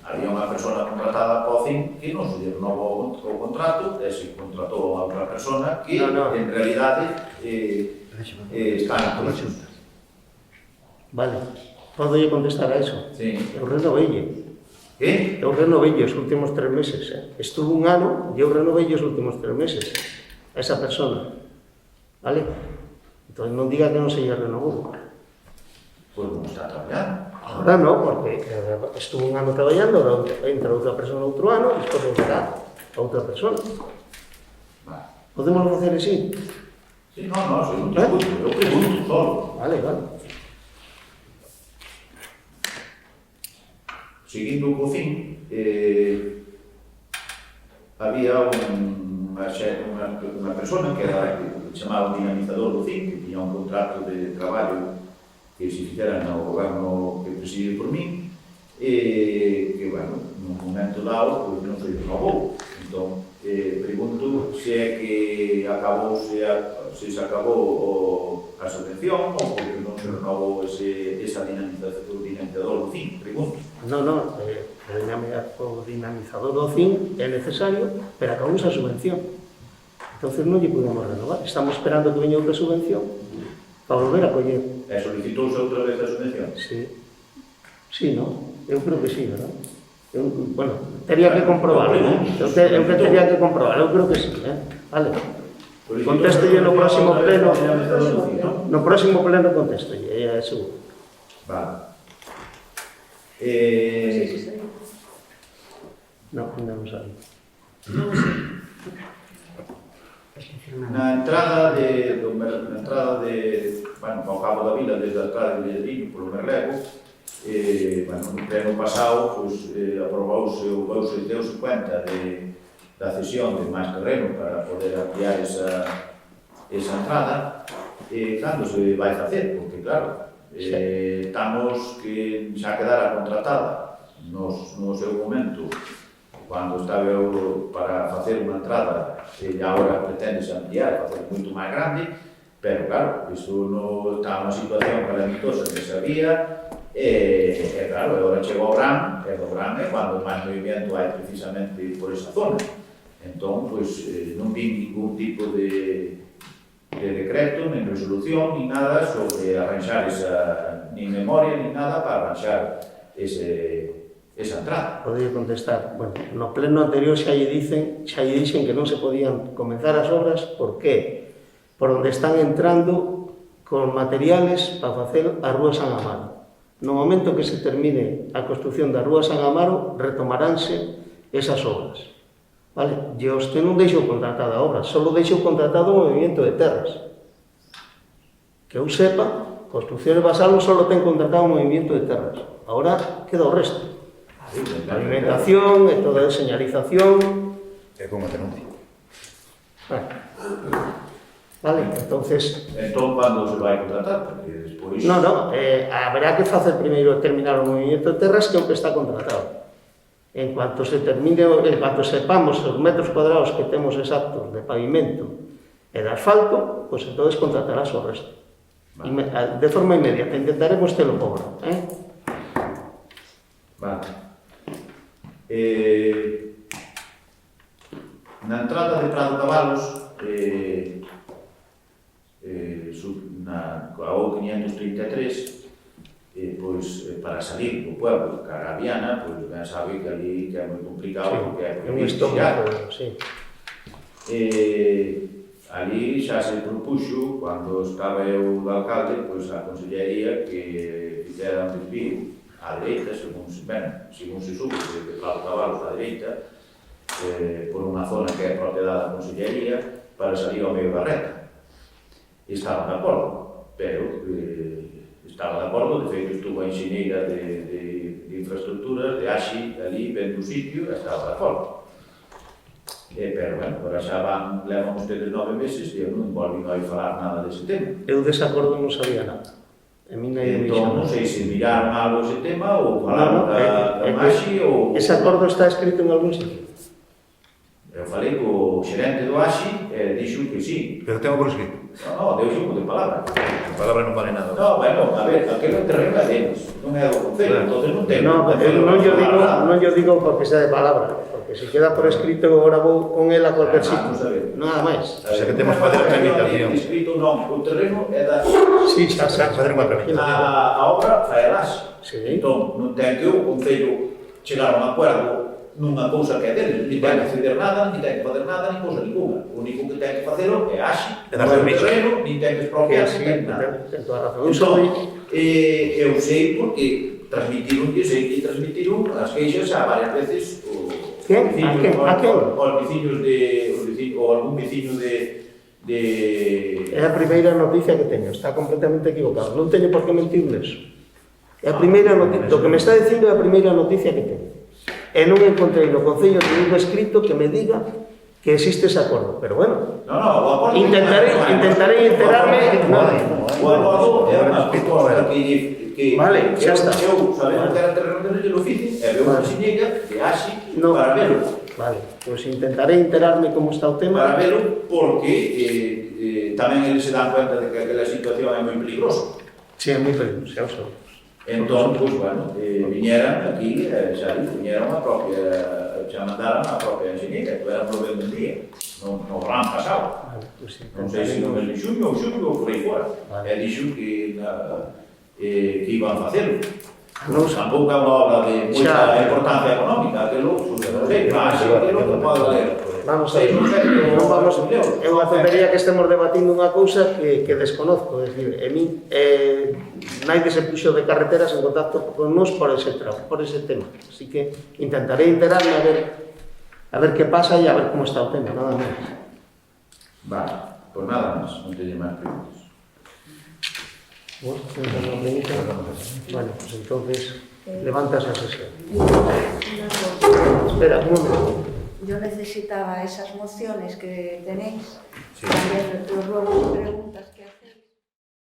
había unha persona contratada para o CIN que non se renovou o contrato e se contratou a outra persona que en realidade está na Pola Xunta. Xunta. Vale. Podo lle contestar a eso? Sí. Eu renovelle. Que? Eu renovelle os últimos 3 meses. Estuvo un ano e eu renovelle os últimos 3 meses. A esa persona. Vale? Entón non diga que non se lle renovou. Pois non está traballando. Ahora non, porque estuvo un ano traballando, ahora entra outra persona outro ano, despois volverá a outra persona. Vale. Podemos facer así? Sí, non, se non te escuto, eu pregunto solo. Vale, vale. Seguindo co fin, había unha persona que era chamado dinamizador do fin, que tiña un contrato de traballo que se fixera no goberno que preside por min, e que, bueno, nun momento dado, pois non se renovou. Entón, pregunto se é que se acabou a subvención ou porque non se renovou esa dinamizador do fin, pregunto. Non, o dinamizador do fin é necesario, pero acabamos a subvención. Entonces non lle podemos renovar. Estamos esperando que veña outra subvención para volver a coller. E solicitouse outra vez a subvención? Sí. Sí, non? Eu creo que sí, verdad? Bueno, tería que comprobar, non? Eu que tería que comprobar, eu creo que sí, Vale. Contéstolle no próximo pleno. No próximo pleno contéstolle, é seguro. Vale. Non, non sabe. Na entrada de, bueno, ao cabo da vila, desde a entrada de Villadriño, polo Merlego, bueno, no pleno pasado, pois, aprobouse ou deuse cuenta da cesión de máis terreno para poder ampliar esa entrada, cando se vai facer, porque claro, estamos que xa quedara contratada no seu momento, cando estaba eu para facer unha entrada, e agora pretendese ampliar, facer moito máis grande, pero claro, iso non está unha situación calamitosa que sabía, e claro, agora chegou o verán, e o verán é cando máis movimento hai precisamente por esa zona. Entón, pois, non vi ningún tipo de decreto, nin resolución, nin nada sobre arranxar nin memoria, nin nada para arranxar esa entrada. Podría contestar. Bueno, no pleno anterior xa lle dixen que non se podían comenzar as obras, por qué? Por onde están entrando con materiales para facer a Rúa San Amaro. No momento que se termine a construción da Rúa San Amaro, retomaránse esas obras. Vale? E usted non deixou contratada a obra, só deixou contratado o movimento de terras. Que eu sepa, Construcciones Vasallo só ten contratado o movimento de terras. Ahora queda o resto. Alimentación e toda a señalización. É como tenente. Vale, entonces... Entón, cando se vai contratar? Porque despois... No, haberá que facer primeiro terminar o movimento de terras que é o que está contratado. En cuanto se termine, en cuanto sepamos os metros cuadrados que temos exactos de pavimento e de asfalto, pois entonces contratarás o resto. Vale. De forma inmediata, intentaremos telo cobro. Vale. Na entrada de Prado Cabalos, na O533, pois, para salir do pueblo cara a Viana, pois ben sabe que ali que é moi complicado, porque é provincia. Ali xa se propuxo, cando estaba eu de alcalde, pois a Consellería que fixera un desvío á dereita, según se sube de Prado Cabalos á dereita, por unha zona que é propiedade da Consellería, para salir ao medio da reta. Estaban de acordo, pero estaba de acordo, de feito estuvo a enxeñeira de infraestructuras de AXI ali, vendo o sitio, estaba de acordo. Pero, bueno, agora xa levan ustedes 9 meses e eu non volví a falar nada dese tema. Eu desacordo non sabía nada. Entón, non sei se miraron algo ese tema ou falaron da AXI ou... Ese acordo está escrito en algún sitio. Eu falei co xerente do AXI e dixo que sí. Pero tengo por escrito. No, deu xungo de palabra. A palabra non vale nada. No, bueno, a ver, aquele terreno é deles, non é do Concello, entonces non ten. Non yo digo porque sea de palabra, porque se queda por escrito ahora vou con él a cualquier sitio. Nada máis. O sea que temos que facer a tramitación. Escrito non, o terreno é da... Sí, xa, Facer unha tramitación. A obra faelás. Sí. Entón, non ten que o Concello chegar a un acuerdo nunha cousa que é deles, ni ten que ceder nada, ni ten que fazer nada, ni cousa ninguna. O único que ten que facelo é así. É dar permiso. Terreno, ni ten que expropiar, ni ten nada. Ten toda a razón. Entón, eu sei porque transmitiron as queixas a varias veces os Quen? A quen? Os veciños ou algún veciño de É a primeira noticia que teño, está completamente equivocado. Non teño por que mentirles. É a primeira noticia, o que me está dicindo é a primeira noticia que teño. E non encontrei no Concello ningún escrito que me diga que existe ese acordo. Pero bueno, o acordo intentaré enterarme. O acordo é unha proposta que Vale, xa está. Eu, sabendo que era terreno de oficio, e veo unha xiñeira de así para velo. Vale, pois intentaré enterarme como está o tema. Para velo porque tamén eles se dan cuenta de que aquela situación é moi peligrosa. Sí, é moi peligroso, xa o sei. Entón, pois, bueno, viñeran aquí, xa viñeran a propia, xa mandaran a propia enxeñeira, que era provendo un día, no gran pasado. Vale, pues Non sei se no mes de xullo ou por aí fora. Vale. E dixo que iban a facelo. Non Tampouco é unha obra de moita importancia económica, aquelo, aquelo non pode valer. Vamos a ver, non vamos, é unha tontería que estemos debatindo unha cousa que desconozco, é dicir, naide se puxo de carreteras en contacto con nos por ese tema, así que intentaré enterarme a ver que pasa e a ver como está o tema, nada máis. Vale, pues nada máis, non teño máis preguntas. Bueno, pues entonces levantas a sesión. Espera, un momento. Yo necesitaba esas mociones que tenéis, Sí. también los preguntas.